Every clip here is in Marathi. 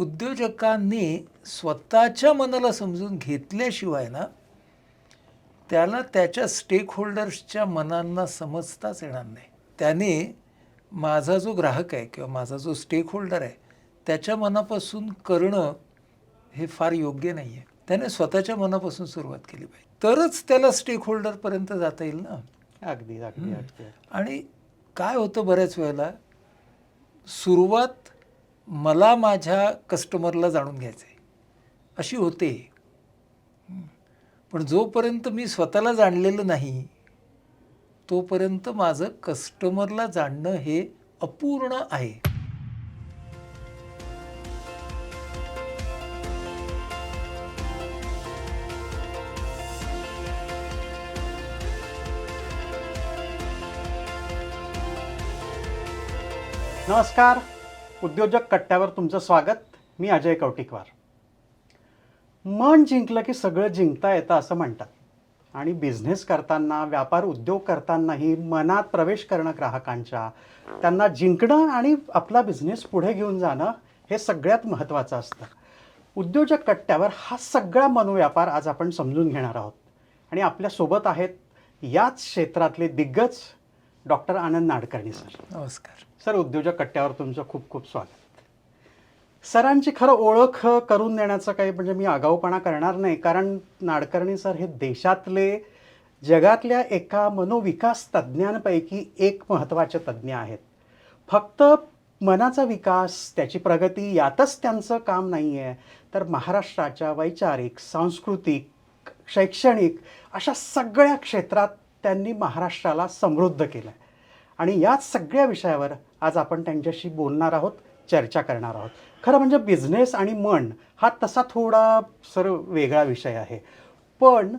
उद्योजकांनी स्वतःच्या मनाला समजून घेतल्याशिवाय ना त्याला त्याच्या स्टेक होल्डर्सच्या मनांना समजताच येणार नाही. त्याने माझा जो ग्राहक आहे किंवा माझा जो स्टेक होल्डर आहे त्याच्या मनापासून करणं हे फार योग्य नाही आहे. त्याने स्वतःच्या मनापासून सुरुवात केली पाहिजे, तरच त्याला स्टेक होल्डरपर्यंत जाता येईल ना. अगदी अगदी अगदी. आणि काय होतं बऱ्याच वेळेला, सुरुवात मला माझ्या कस्टमरला जाणून घ्यायचं आहे अशी होते, पण जोपर्यंत मी स्वतःला जाणलेलं नाही तोपर्यंत माझं कस्टमरला जाणणं हे अपूर्ण आहे. नमस्कार, उद्योजक कट्ट्यावर तुमचं स्वागत. मी अजय कौटिकवार. मन जिंकलं की सगळं जिंकता येतं असं म्हणतात, आणि बिझनेस करताना, व्यापार उद्योग करतानाही मनात प्रवेश करणं ग्राहकांच्या, त्यांना जिंकणं आणि आपला बिझनेस पुढे घेऊन जाणं हे सगळ्यात महत्त्वाचं असतं. उद्योजक कट्ट्यावर हा सगळा मनोव्यापार आज आपण समजून घेणार आहोत. आणि आपल्यासोबत आहेत याच क्षेत्रातले दिग्गज डॉक्टर आनंद नाडकर्णी सर. नमस्कार सर, उद्योजक कट्ट्यावर तुमचं खूप खूप स्वागत. सरांची खरं ओळख करून देण्याचं काही म्हणजे मी आगाऊपणा करणार नाही, कारण नाडकर्णी सर हे देशातले, जगातल्या एका मनोविकास तज्ज्ञांपैकी एक महत्त्वाचे तज्ज्ञ आहेत. फक्त मनाचा विकास, त्याची प्रगती यातच त्यांचं काम नाही आहे, तर महाराष्ट्राच्या वैचारिक, सांस्कृतिक, शैक्षणिक अशा सगळ्या क्षेत्रात त्यांनी महाराष्ट्राला समृद्ध केलं आहे. आणि याच सगळ्या विषयावर आज आपण त्यांच्याशी बोलणार आहोत, चर्चा करणार आहोत. खरं म्हणजे बिझनेस आणि मन हा तसा थोडा सर वेगळा विषय आहे, पण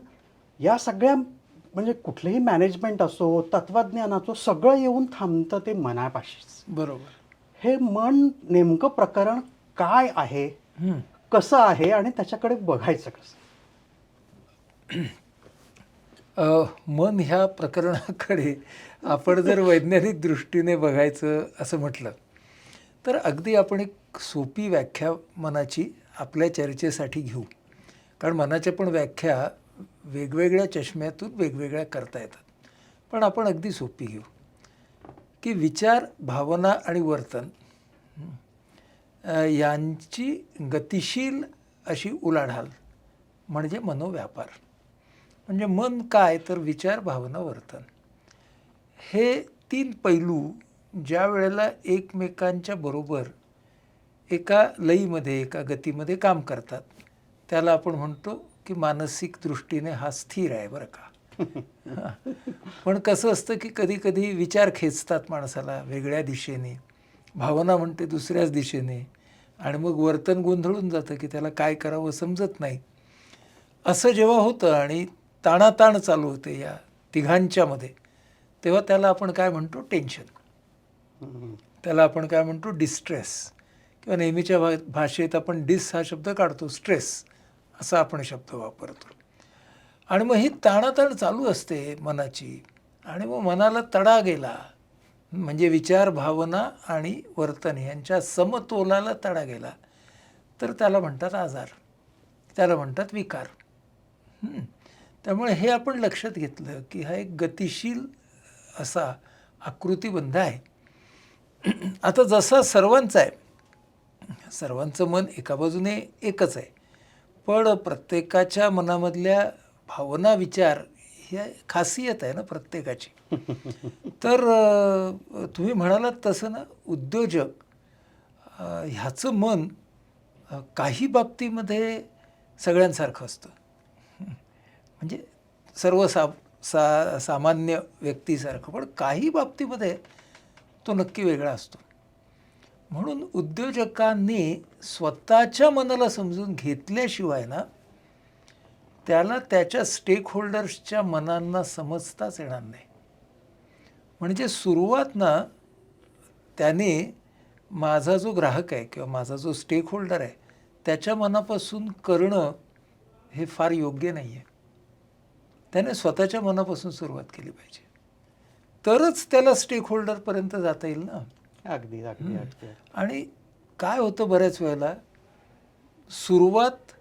या सगळ्या म्हणजे कुठलंही मॅनेजमेंट असो, तत्त्वज्ञान असो, सगळं येऊन थांबतं ते मनापाशीच. बरोबर. हे मन नेमकं प्रकरण काय आहे, कसं आहे आणि त्याच्याकडे बघायचं कसं? मन ह्या प्रकरणाकडे आपण जर वैज्ञानिक दृष्टीने बघायचं असं म्हटलं तर अगदी आपण एक सोपी व्याख्या मनाची आपल्या चर्चेसाठी घेऊ, कारण मनाच्या पण व्याख्या वेगवेगळ्या चष्म्यातून वेगवेगळ्या करता येतात. पण आपण अगदी सोपी घेऊ की विचार, भावना आणि वर्तन यांची गतिशील अशी उलाढाल म्हणजे मनोव्यापार. म्हणजे मन काय, तर विचार, भावना, वर्तन हे तीन पैलू ज्या वेळेला एकमेकांच्या बरोबर एका लयीमध्ये, एका गतीमध्ये काम करतात त्याला आपण म्हणतो की मानसिक दृष्टीने हा स्थिर आहे बरं का. पण कसं असतं की कधी कधी विचार खेचतात माणसाला वेगळ्या दिशेने, भावना म्हणते दुसऱ्याच दिशेने, आणि मग वर्तन गोंधळून जातं की त्याला काय करावं समजत नाही. असं जेव्हा होतं आणि ताणाताण चालू होते या तिघांच्यामध्ये, तेव्हा त्याला आपण काय म्हणतो, टेन्शन. त्याला आपण काय म्हणतो, डिस्ट्रेस, किंवा नेहमीच्या भाषेत आपण डिस हा शब्द काढतो, स्ट्रेस असा आपण शब्द वापरतो. आणि मग ही ताणाताण चालू असते मनाची, आणि मग मनाला तडा गेला म्हणजे विचार, भावना आणि वर्तन यांच्या समतोलाला तडा गेला तर त्याला म्हणतात आजार, त्याला म्हणतात विकार. त्यामुळे हे आपण लक्षात घेतलं की हा एक गतिशील असा आकृतिबंध आहे. आता जसा सर्वांचा आहे, सर्वांचं मन एका बाजूने एकच आहे, पण प्रत्येकाच्या मनामधल्या भावना, विचार ही खासियत आहे ना प्रत्येकाची. तर तुम्ही म्हणालात तसं ना, उद्योजक ह्याचं मन काही बाबतीमध्ये सगळ्यांसारखं असतं, म्हणजे सर्व सामान्य व्यक्तीसारखं, पण काही बाबतीमध्ये तो नक्की वेगळा असतो. म्हणून उद्योजकांनी स्वतःच्या मनाला समजून घेतल्याशिवाय ना त्याला त्याच्या स्टेक होल्डर्सच्या मनांना समजताच येणार नाही. म्हणजे सुरुवात ना त्याने माझा जो ग्राहक आहे किंवा माझा जो स्टेक होल्डर आहे त्याच्या मनापासून करणं हे फार योग्य नाही आहे. त्याने स्वतःच्या मनापासून सुरुवात केली पाहिजे, तरच त्याला स्टेक होल्डरपर्यंत जाता येईल ना. अगदी अगदी अगदी. आणि काय होतं बऱ्याच वेळेला, सुरुवात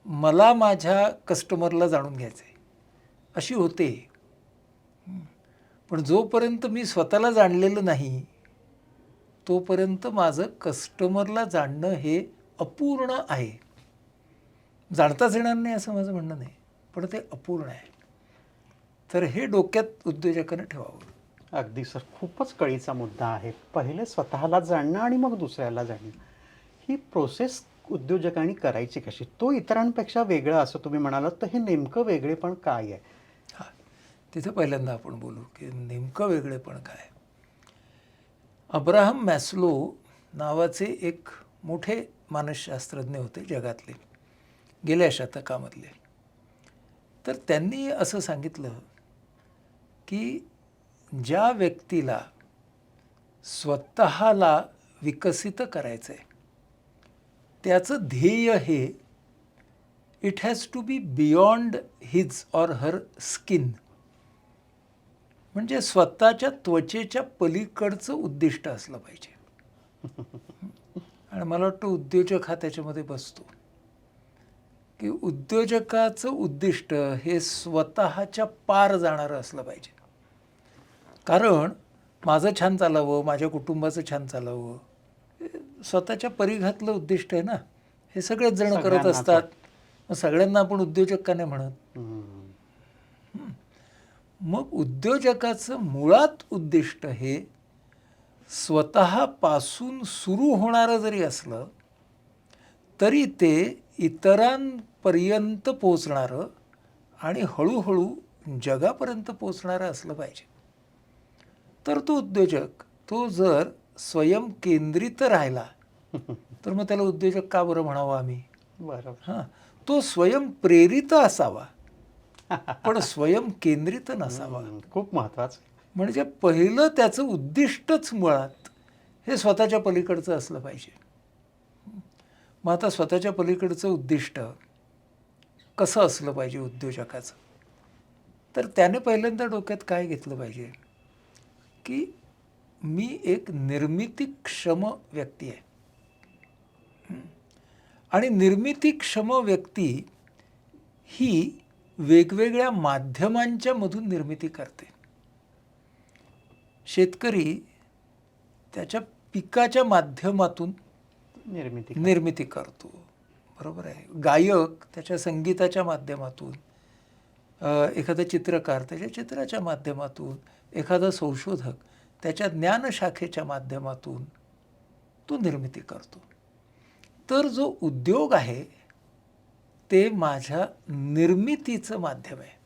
मला माझ्या कस्टमरला जाणून घ्यायचं आहे अशी होते. पण जोपर्यंत मी स्वतःला जाणलेलं नाही तोपर्यंत माझं कस्टमरला जाणणं हे अपूर्ण आहे. जाणताच येणार नाही असं माझं म्हणणं नाही, पण ते अपूर्ण आहे. तर हे डोक्यात उद्योजकानं ठेवावं. अगदी सर, खूपच कळीचा मुद्दा आहे. पहिले स्वतःला जाणणं आणि मग दुसऱ्याला जाणणं, ही प्रोसेस उद्योजकांनी करायची कशी? तो इतरांपेक्षा वेगळा असं तुम्ही म्हणालात, तर हे नेमकं वेगळेपण काय आहे? हां, तिथं पहिल्यांदा आपण बोलू की नेमकं वेगळेपण काय. अब्राहम मॅस्लो नावाचे एक मोठे मानसशास्त्रज्ञ होते जगातले, गेल्या शतकामधले. तर त्यांनी असं सांगितलं की ज्या व्यक्तीला स्वतःला विकसित करायचं आहे त्याचं ध्येय हे it has to be beyond his or her skin, म्हणजे स्वतःच्या त्वचेच्या पलीकडचं उद्दिष्ट असलं पाहिजे. आणि मला वाटतं उद्योजक हा त्याच्यामध्ये बसतो की उद्योजकाचं उद्दिष्ट हे स्वतःच्या पार जाणारं असलं पाहिजे. कारण माझं छान चालावं, माझ्या कुटुंबाचं छान चालावं, हे स्वतःच्या परिघातलं उद्दिष्ट आहे ना. हे सगळेच जण करत सगळ्यांनाच असतात, मग सगळ्यांना आपण उद्योजक का नाही म्हणत. मग उद्योजकाचं मुळात उद्दिष्ट हे स्वतःपासून सुरू होणारं जरी असलं तरी ते इतरांपर्यंत पोचणारं आणि हळूहळू जगापर्यंत पोचणारं असलं पाहिजे. तर तो उद्योजक तो जर स्वयंकेंद्रित राहिला तर मग त्याला उद्योजक का बरं म्हणावं आम्ही? बरोबर. हां, तो स्वयंप्रेरित असावा पण स्वयंकेंद्रित नसावा. खूप महत्वाचं. म्हणजे पहिलं त्याचं उद्दिष्टच मुळात हे स्वतःच्या पलीकडचं असलं पाहिजे. मग आता स्वतःच्या पलीकडचं उद्दिष्ट कसं असलं पाहिजे उद्योजकाचं? तर त्याने पहिल्यांदा डोक्यात काय घेतलं पाहिजे की मी एक निर्मितीक्षम व्यक्ती आहे. आणि निर्मितीक्षम व्यक्ती ही वेगवेगळ्या माध्यमांच्या मधून निर्मिती करते. शेतकरी त्याच्या पिकाच्या माध्यमातून निर्मिती करतो, बरोबर आहे. गायक त्याच्या संगीताच्या माध्यमातून, एखादा चित्रकार त्याच्या चित्राच्या माध्यमातून, एखादा संशोधक त्याच्या ज्ञानशाखेच्या माध्यमातून तो निर्मिती करतो. तर जो उद्योग आहे ते माझ्या निर्मितीचं माध्यम आहे,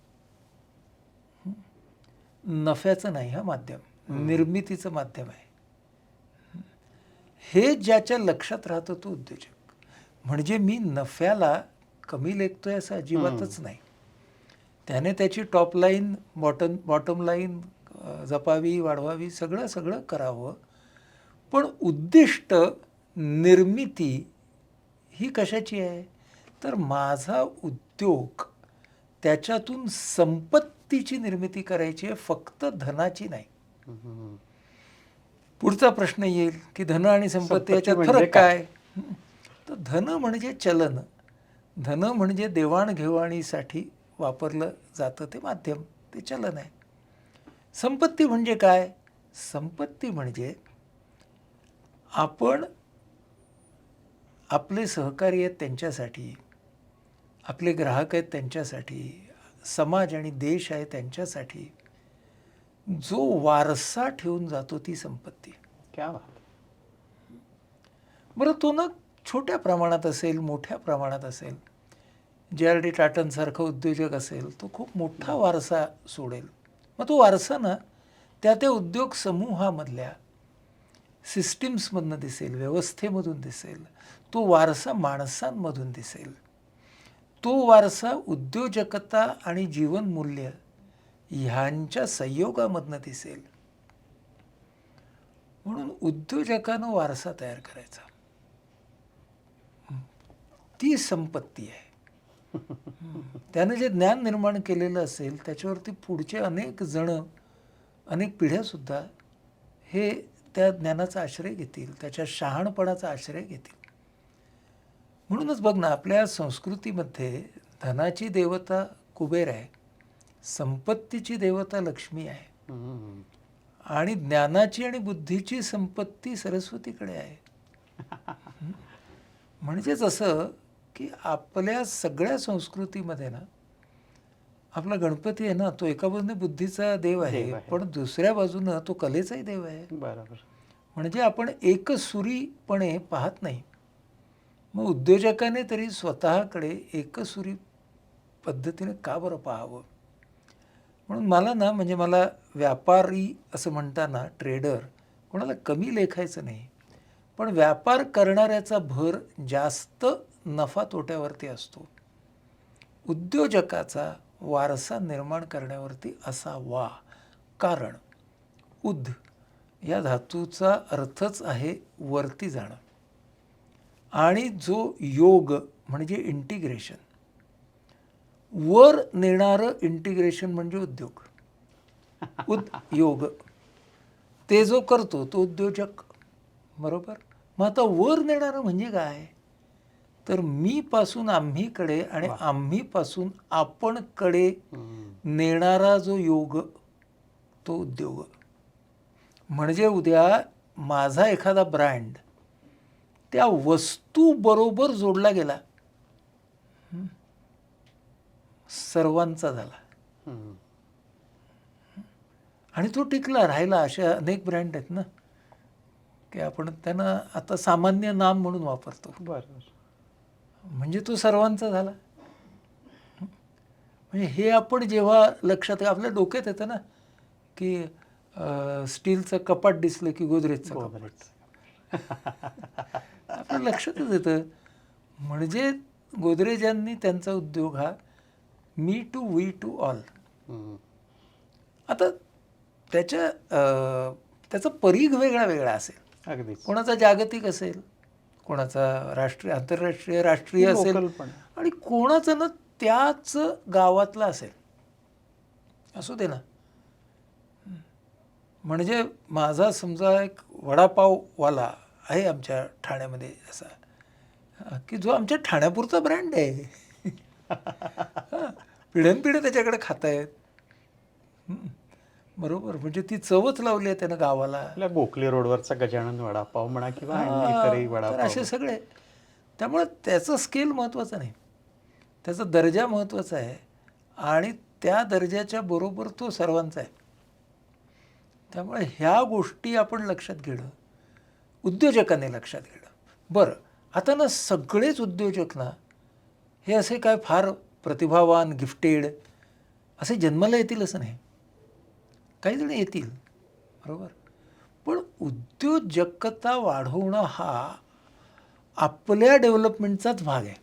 नफ्याचं नाही. हा माध्यम निर्मितीचं माध्यम आहे. हे ज्याच्या लक्षात राहतं तो उद्योजक. म्हणजे मी नफ्याला कमी लेखतोय असं अजिबातच नाही. त्याने त्याची टॉप लाईन बॉटम लाईन जपावी, वाढवावी, सगळं करावं. पण उद्दिष्ट निर्मिती ही कशाची आहे? तर माझा उद्योग त्याच्यातून संपत्तीची निर्मिती करायची आहे, फक्त धनाची नाही. पुढचा प्रश्न येईल की धन आणि संपत्ती याच्यात फरक काय? तर धन म्हणजे चलन, धन म्हणजे देवाणघेवाणीसाठी वापरलं जातं ते माध्यम, ते चलन आहे. संपत्ती म्हणजे काय? संपत्ती म्हणजे आपण आपले सहकारी आहेत त्यांच्यासाठी, आपले ग्राहक आहेत त्यांच्यासाठी, समाज आणि देश आहे त्यांच्यासाठी जो वारसा ठेवून जातो ती संपत्ती. क्या बात. बरं, तो ना छोट्या प्रमाणात असेल, मोठ्या प्रमाणात असेल. JRD टाटनसारखा उद्योजक असेल तो खूप मोठा वारसा सोडेल. मग तो वारसा ना त्या उद्योग समूहामधल्या सिस्टीम्समधनं दिसेल, व्यवस्थेमधून दिसेल. तो वारसा माणसांमधून दिसेल. तो वारसा उद्योजकता आणि जीवनमूल्य ह्यांच्या संयोगामधनं दिसेल. म्हणून उद्योजकानं वारसा तयार करायचा, ती संपत्ती आहे. त्यानं जे ज्ञान निर्माण केलेलं असेल त्याच्यावरती पुढचे अनेक जण, अनेक पिढ्यासुद्धा हे त्या ज्ञानाचा आश्रय घेतील, त्याच्या शहाणपणाचा आश्रय घेतील. म्हणूनच बघ ना, आपल्या संस्कृतीमध्ये धनाची देवता कुबेर आहे, संपत्तीची देवता लक्ष्मी आहे, हम्म. आणि ज्ञानाची आणि बुद्धीची संपत्ती सरस्वतीकडे आहे. म्हणजेच असं की आपल्या सगळ्या संस्कृतीमध्ये ना, आपला गणपती आहे ना, तो एका बाजूने बुद्धीचा देव आहे, देव आहे. पण दुसऱ्या बाजूनं तो कलेचाही देव आहे. बरोबर. म्हणजे आपण एकसुरीपणे पाहत नाही. मग उद्योजकाने तरी स्वतःकडे एकसुरी पद्धतीने का बरं पाहावं? म्हणून मला ना, म्हणजे मला व्यापारी असं म्हणताना, ट्रेडर कोणाला कमी लेखायचं नाही, पण व्यापार करणाऱ्याचा भर जास्त नफा तोट्यावरती असतो. उद्योजकाचा वारसा निर्माण करण्यावरती असावा. कारण उद या धातूचा अर्थच आहे वरती जाणं, आणि जो योग म्हणजे इंटिग्रेशन, वर नेणारं इंटिग्रेशन म्हणजे उद्योग. उद्योग ते जो करतो तो उद्योजक, बरोबर. मग आता वर नेणारं म्हणजे काय? तर मी पासून आम्हीकडे आणि आम्हीपासून आपणकडे नेणारा जो योग, तो उद्योग. म्हणजे उद्या माझा एखादा ब्रँड त्या वस्तू बरोबर जोडला गेला, सर्वांचा झाला, हम्म. आणि तो टिकला राहिला. अशा अनेक ब्रँड आहेत ना, की आपण त्यांना आता सामान्य नाम म्हणून वापरतो. बरोबर. म्हणजे तो सर्वांचा झाला. म्हणजे हे आपण जेव्हा लक्षात, आपल्या डोक्यात येतं ना, की स्टीलचं कपाट दिसलं की गोदरेजचं कपाट, आपल्या लक्षातच येतं. म्हणजे गोदरेजांनी त्यांचा उद्योग हा me to we to all. हम्म. आता त्याचा परीघ वेगळा वेगळा असेल. अगदीच. कोणाचा जागतिक असेल, कोणाचा राष्ट्रीय, आंतरराष्ट्रीय, राष्ट्रीय असेल, लोकल पण. आणि कोणाचं ना त्याच गावातला असेल. असू दे ना. म्हणजे माझा समजा एक वडापाववाला आहे आमच्या ठाण्यामध्ये असा, की जो आमच्या ठाण्यापुरता ब्रँड आहे. पिढ्यानपिढ्या त्याच्याकडे खात आहेत, बरोबर. म्हणजे ती चवच लावली आहे त्यानं गावाला. आपल्या गोखले रोडवरचा गजानन वडापाव म्हणा किंवा इतरही तर वडापाव. असे सगळे. त्यामुळे त्याचं स्केल महत्त्वाचं नाही, त्याचा दर्जा महत्त्वाचा आहे, आणि त्या दर्जाच्या बरोबर तो सर्वांचा आहे. त्यामुळे ह्या गोष्टी आपण लक्षात घेणं, उद्योजकाने लक्षात घेणं. बरं, आता ना सगळेच उद्योजक ना हे असे काय फार प्रतिभावान, गिफ्टेड असे जन्माला येतील असं नाही. काही जण येतील, बरोबर. पण उद्योजकता वाढवणं हा आपल्या डेव्हलपमेंटचाच भाग आहे.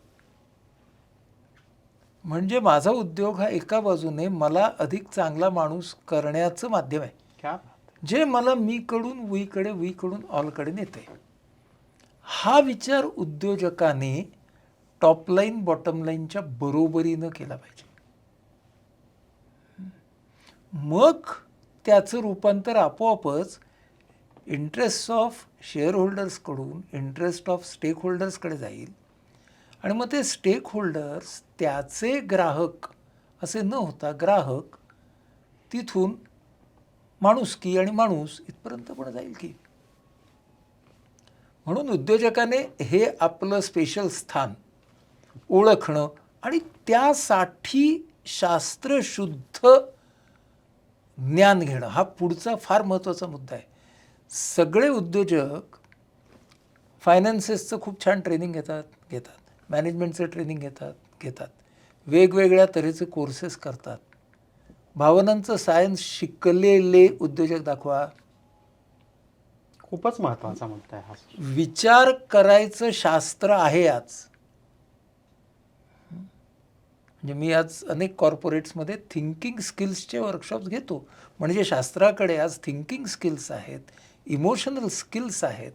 म्हणजे माझा उद्योग हा एका बाजूने मला अधिक चांगला माणूस करण्याचं माध्यम आहे, क्या जे मला मीकडून वीकडे, वीकडून ऑलकडे नेते. हा विचार उद्योजकाने टॉपलाईन बॉटमलाईनच्या बरोबरीनं केला पाहिजे. मग त्याचं रूपांतर आपोआपच इंटरेस्ट ऑफ शेअर होल्डर्सकडून इंटरेस्ट ऑफ स्टेक होल्डर्सकडे जाईल, आणि मग ते स्टेक होल्डर्स त्याचे ग्राहक असे न होता ग्राहक तिथून माणुसकी आणि माणूस इथपर्यंत पण जाईल की. म्हणून उद्योजकाने हे आपलं स्पेशल स्थान ओळखणं, आणि त्यासाठी शास्त्रशुद्ध ज्ञान घेणं हा पुढचा फार महत्त्वाचा मुद्दा आहे. सगळे उद्योजक फायनान्सेसचं खूप छान ट्रेनिंग घेतात, मॅनेजमेंटचं ट्रेनिंग घेतात, वेगवेगळ्या तऱ्हेचे कोर्सेस करतात. भावनांचं सायन्स शिकलेले उद्योजक दाखवा. खूपच महत्त्वाचा मुद्दा आहे हा. विचार करायचं शास्त्र आहे आज. म्हणजे मी आज अनेक कॉर्पोरेट्समध्ये थिंकिंग स्किल्सचे वर्कशॉप्स घेतो. म्हणजे शास्त्राकडे आज थिंकिंग स्किल्स आहेत, इमोशनल स्किल्स आहेत.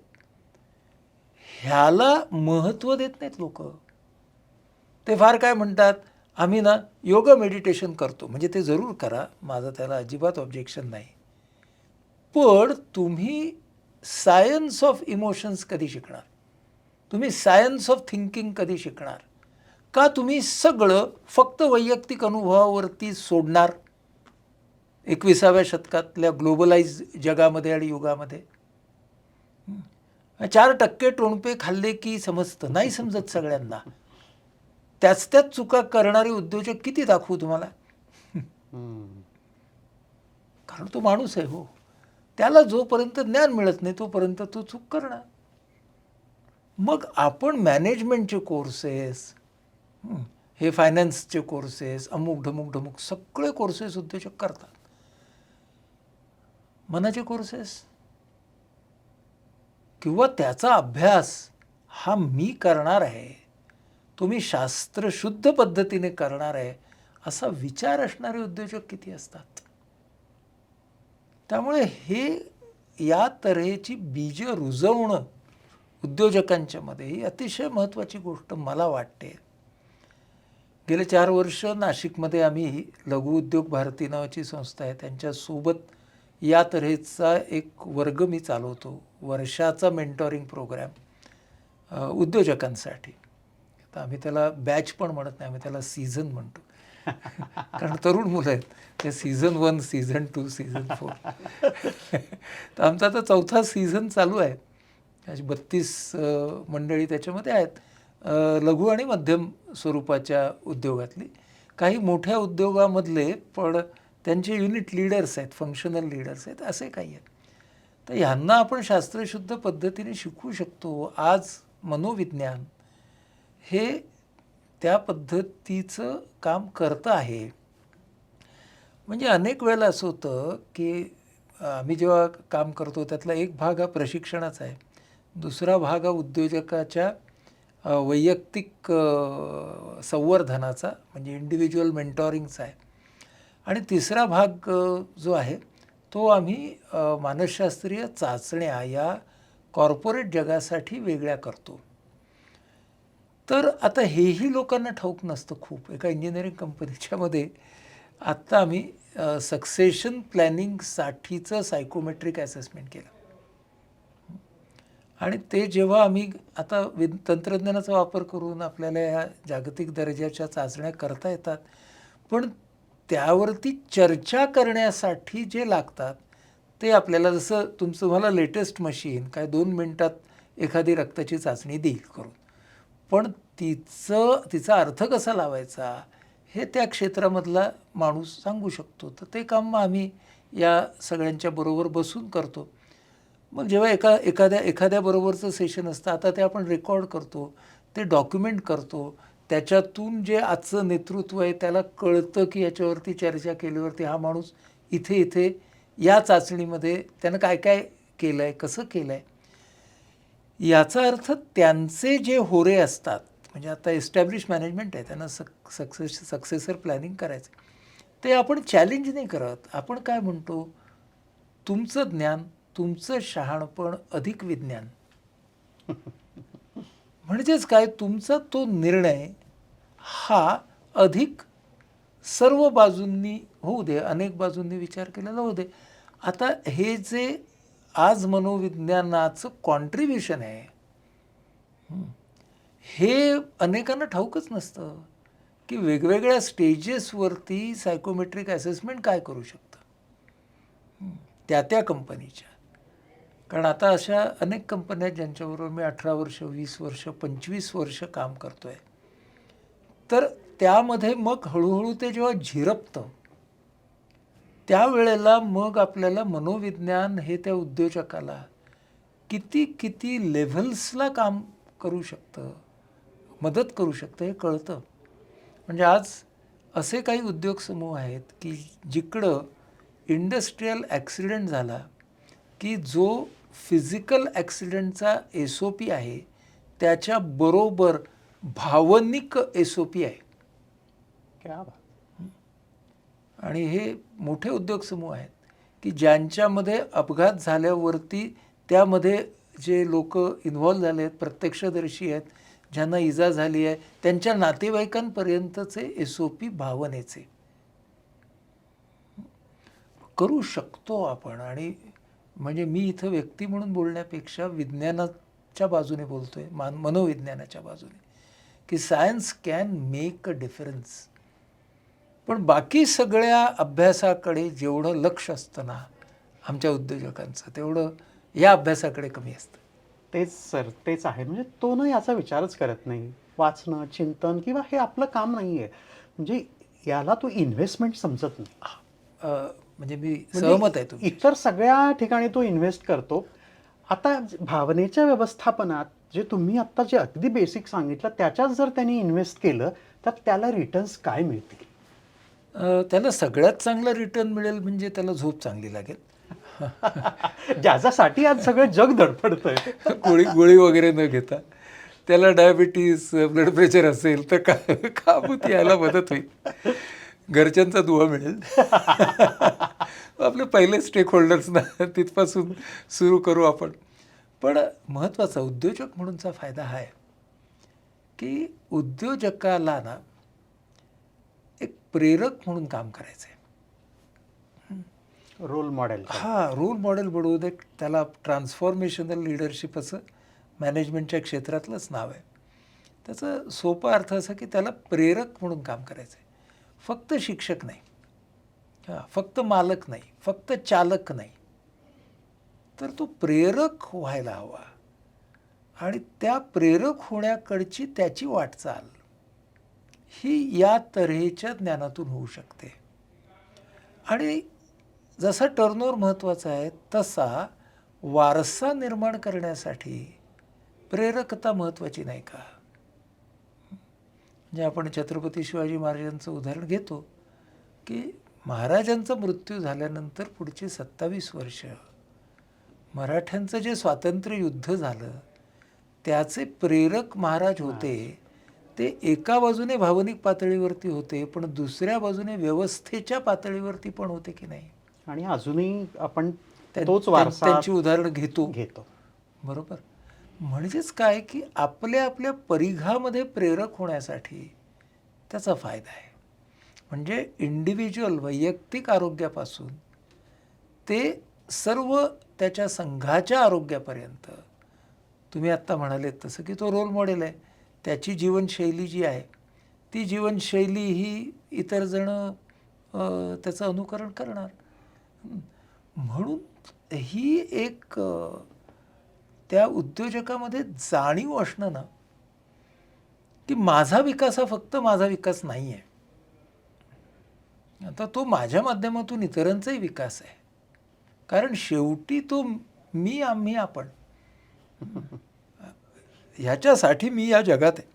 ह्याला महत्त्व देत नाहीत लोक. ते फार काय म्हणतात, आम्ही ना योगा मेडिटेशन करतो. म्हणजे ते जरूर करा, माझं त्याला अजिबात ऑब्जेक्शन नाही, पण तुम्ही सायन्स ऑफ इमोशन्स कधी शिकणार? तुम्ही सायन्स ऑफ थिंकिंग कधी शिकणार? का तुम्ही सगळं फक्त वैयक्तिक अनुभवावरती सोडणार 21व्या शतकातल्या ग्लोबलाइज जगामध्ये आणि युगामध्ये? 4% टोणपे खाल्ले की समजतं, नाही समजत सगळ्यांना. त्याच चुका करणारे उद्योजक किती दाखवू तुम्हाला? कारण तो माणूस आहे हो. त्याला जोपर्यंत ज्ञान मिळत नाही तोपर्यंत तो चूक करणार. मग आपण मॅनेजमेंटचे कोर्सेस, हे फायनान्सचे कोर्सेस, अमुक ढमुक सगळे कोर्सेस उद्योजक करतात. मनाचे कोर्सेस किंवा त्याचा अभ्यास हा मी करणार आहे, तो मी शास्त्रशुद्ध पद्धतीने करणार आहे, असा विचार असणारे उद्योजक किती असतात. त्यामुळे हे या तऱ्हेची बीज रुजवणं उद्योजकांच्या मध्ये ही अतिशय महत्त्वाची गोष्ट मला वाटते. गेले 4 वर्ष नाशिकमध्ये आम्ही लघु उद्योग भारती नावाची संस्था आहे, त्यांच्यासोबत या तऱ्हेचा एक वर्ग मी चालवतो, वर्षाचा मेंटॉरिंग प्रोग्रॅम उद्योजकांसाठी. तर आम्ही त्याला बॅच पण म्हणत नाही, आम्ही त्याला सीझन म्हणतो. कारण तरुण मुलं आहेत, ते सीझन 1, सीझन 2, सीझन 4. तर आमचा आता 4था सीझन चालू आहे. अशी 32 मंडळी त्याच्यामध्ये आहेत, लघु आणि मध्यम स्वरूपाच्या उद्योगातली. काही मोठ्या उद्योगामधले पण त्यांचे युनिट लीडर्स आहेत, फंक्शनल लीडर्स आहेत, असे काही आहेत. तर ह्यांना आपण शास्त्रशुद्ध पद्धतीने शिकवू शकतो. आज मनोविज्ञान हे त्या पद्धतीचं काम करतं आहे. म्हणजे अनेक वेळेला असं होतं की आम्ही जेव्हा काम करतो त्यातला एक भाग हा प्रशिक्षणाचा आहे, दुसरा भाग हा उद्योजकाच्या वैयक्तिक संवर्धनाचा म्हणजे इंडिव्हिज्युअल मेंटॉरिंगचा आहे, आणि तिसरा भाग जो आहे तो आम्ही मानसशास्त्रीय चाचण्या या कॉर्पोरेट जगासाठी वेगळ्या करतो. तर आता हेही लोकांना ठाऊक नसतं खूप. एका इंजिनिअरिंग कंपनीच्या मध्ये आत्ता आम्ही सक्सेशन प्लॅनिंगसाठीचं सायकोमेट्रिक असेसमेंट केलं, आणि ते जेव्हा आम्ही आता तंत्रज्ञानाचा वापर करून आपल्याला या जागतिक दर्जाच्या चाचण्या करता येतात, पण त्यावरती चर्चा करण्यासाठी जे लागतात ते आपल्याला, जसं तुम्हाला लेटेस्ट मशीन काय 2 मिनिटात एखादी रक्ताची चाचणी देईल करून, पण तिचा अर्थ कसा लावायचा हे त्या क्षेत्रामधला माणूस सांगू शकतो. तर ते काम आम्ही या सगळ्यांच्या बरोबर बसून करतो. मग जेव्हा एखाद्याबरोबरचं सेशन असतं, आता ते आपण रेकॉर्ड करतो, ते डॉक्युमेंट करतो. त्याच्यातून जे आजचं नेतृत्व आहे त्याला कळतं की याच्यावरती चर्चा केल्यावरती हा माणूस इथे या चाचणीमध्ये त्यानं काय काय केलं आहे, कसं केलं आहे. याचा अर्थ त्यांचे जे होरे असतात, म्हणजे आता एस्टॅब्लिश मॅनेजमेंट आहे, त्यांना सक्सेसर प्लॅनिंग करायचं, ते आपण चॅलेंज नाही करत. आपण काय म्हणतो, तुमचं ज्ञान, तुमचं शहाणपण अधिक विज्ञान. म्हणजेच काय, तुमचा तो निर्णय हा अधिक सर्व बाजूंनी होऊ दे, अनेक बाजूंनी विचार केलेला होऊ दे. आता हे जे आज मनोविज्ञानाचं कॉन्ट्रीब्युशन आहे, हे अनेकांना ठाऊकच नसतं की वेगवेगळ्या स्टेजेसवरती सायकोमेट्रिक असेसमेंट काय करू शकतं त्या कंपनीच्या. कारण आता अशा अनेक कंपन्या आहेत ज्यांच्याबरोबर मी 18 वर्ष, 20 वर्ष, 25 वर्ष काम करतो आहे. तर त्यामध्ये मग हळूहळू ते जेव्हा झिरपतं त्यावेळेला मग आपल्याला मनोविज्ञान हे त्या उद्योजकाला किती लेव्हल्सला काम करू शकतं, मदत करू शकतं हे कळतं. म्हणजे आज असे काही उद्योग समूह आहेत की जिकडं इंडस्ट्रियल ॲक्सिडेंट झाला की जो फिजिकल ॲक्सिडेंटचा SOP आहे त्याच्याबरोबर भावनिक SOP आहे. क्या बात. आणि हे मोठे उद्योग समूह आहेत की ज्यांच्यामध्ये अपघात झाल्यावरती त्यामध्ये जे लोक इन्व्हॉल्व झाले आहेत, प्रत्यक्षदर्शी आहेत, ज्यांना इजा झाली आहे, त्यांच्या नातेवाईकांपर्यंतचे SOP भावनेचे करू शकतो आपण. आणि म्हणजे मी इथं व्यक्ती म्हणून बोलण्यापेक्षा सायन्सच्या बाजूने बोलतोय, मनोविज्ञानाच्या बाजूने, की science can make a difference. पण बाकी सगळ्या अभ्यासाकडे जेवढं लक्ष असतं ना आमच्या उद्योजकांचं, तेवढं या अभ्यासाकडे कमी असतं. तेच सर, तेच आहे. म्हणजे तो ना याचा विचारच करत नाही. वाचणं, चिंतन किंवा हे आपलं काम नाही आहे. म्हणजे याला तो इन्व्हेस्टमेंट समजत नाही. म्हणजे मी म्हणजे सहमत आहे तुम्ही. इतर सगळ्या ठिकाणी तो इन्व्हेस्ट करतो. आता भावनेच्या व्यवस्थापनात जे तुम्ही आत्ता जे अगदी बेसिक सांगितलं त्याच्यात जर त्यांनी इन्व्हेस्ट केलं तर त्याला रिटर्न्स काय मिळतील? त्याला सगळ्यात चांगला रिटर्न मिळेल म्हणजे त्याला झोप चांगली लागेल. ज्याच्यासाठी आज सगळं जग धडपडतंय. गोळी वगैरे न घेता. त्याला डायबिटीस, ब्लड प्रेशर असेल तर काबूत यायला मदत होईल. घरच्यांचा दुवा मिळेल. आपले पहिले स्टेक होल्डर्सना तिथपासून सुरू करू आपण. पण महत्त्वाचा उद्योजक म्हणूनचा फायदा हा आहे की उद्योजकाला ना एक प्रेरक म्हणून काम करायचं आहे. Role model. रोल मॉडेल बनवून एक त्याला ट्रान्सफॉर्मेशनल लिडरशिप असं मॅनेजमेंटच्या क्षेत्रातलंच नाव आहे. त्याचा सोपा अर्थ असा की त्याला प्रेरक म्हणून काम करायचं आहे. फक्त शिक्षक नाही, फक्त मालक नाही, फक्त चालक नाही, तर तो प्रेरक व्हायला हवा. आणि त्या प्रेरक होण्याकडची त्याची वाटचाल ही या तऱ्हेच्या ज्ञानातून होऊ शकते. आणि जसा टर्नओव्हर महत्त्वाचा आहे तसा वारसा निर्माण करण्यासाठी प्रेरकता महत्त्वाची नाही का? म्हणजे आपण छत्रपती शिवाजी महाराजांचं उदाहरण घेतो की महाराजांचा मृत्यू झाल्यानंतर पुढची 27 वर्ष मराठ्यांचं जे स्वातंत्र्य युद्ध झालं त्याचे प्रेरक महाराज होते. ते एका बाजूने भावनिक पातळीवरती होते, पण दुसऱ्या बाजूने व्यवस्थेच्या पातळीवरती पण होते की नाही. आणि अजूनही आपण तोच वारसा त्यांची उदाहरणं घेतो. बरोबर. म्हणजेच काय की आपल्या आपल्या परिघामध्ये प्रेरक होण्यासाठी त्याचा फायदा आहे. म्हणजे इंडिव्हिज्युअल वैयक्तिक आरोग्यापासून ते सर्व त्याच्या संघाच्या आरोग्यापर्यंत तुम्ही आत्ता म्हणालेत तसं की तो रोल मॉडेल आहे. त्याची जीवनशैली जी आहे ती जीवनशैली ही इतर जण त्याचं अनुकरण करणार. म्हणून ही एक त्या उद्योजकामध्ये जाणीव असणं ना की माझा विकास हा फक्त माझा विकास नाही आहे. आता तो माझ्या माध्यमातून इतरांचाही विकास आहे. कारण शेवटी तो मी, आम्ही, आपण ह्याच्यासाठी मी या जगात आहे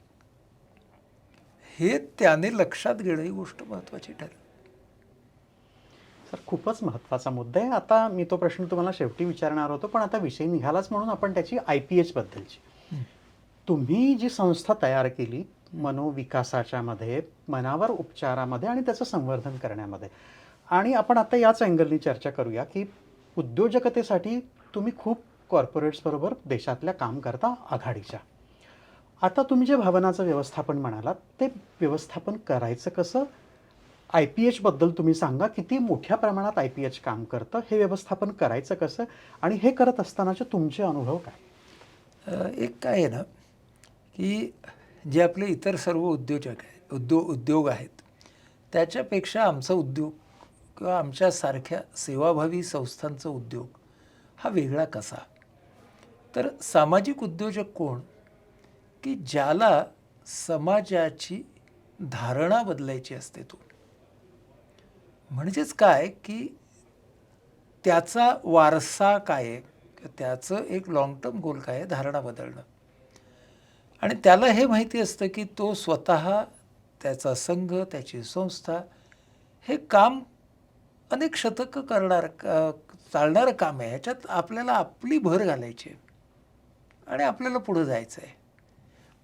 हे त्याने लक्षात घेणं ही गोष्ट महत्त्वाची ठरेल. सर, खूपच महत्त्वाचा मुद्दा आहे. आता मी तो प्रश्न तुम्हाला शेवटी विचारणार होतो, पण आता विषय निघालाच म्हणून आपण त्याची IPH बद्दलची. तुम्ही जी संस्था तयार केली मनोविकासाच्या मध्ये, मनावर उपचारामध्ये आणि त्याचं संवर्धन करण्यामध्ये, आणि आपण आता याच अँगलनी चर्चा करूया की उद्योजकतेसाठी तुम्ही खूप कॉर्पोरेट्सबरोबर देशातल्या काम करता आघाडीच्या. आता तुम्ही जे भावनाचं व्यवस्थापन म्हणालात ते व्यवस्थापन करायचं कसं? IPH बद्दल तुम्ही सांगा. किती मोठ्या प्रमाणात IPH काम करतं, हे व्यवस्थापन करायचं कसं, आणि हे करत असतानाचे तुमचे अनुभव काय? एक काय आहे ना की जे आपले इतर सर्व उद्योजक आहेत, उद्योग आहेत त्याच्यापेक्षा आमचा उद्योग किंवा आमच्यासारख्या सेवाभावी संस्थांचा उद्योग हा वेगळा कसा? तर सामाजिक उद्योजक कोण? की ज्याला समाजाची धारणा बदलायची असते. तो म्हणजेच काय की त्याचा वारसा काय आहे, त्याचं एक लॉंग टर्म गोल काय आहे, धारणा बदलणं. आणि त्याला हे माहिती असतं की तो स्वतः, त्याचा संघ, त्याची संस्था हे काम अनेक शतकं चालणारं काम आहे. ह्याच्यात आपल्याला आपली भर घालायची आहे आणि आपल्याला पुढं जायचं आहे.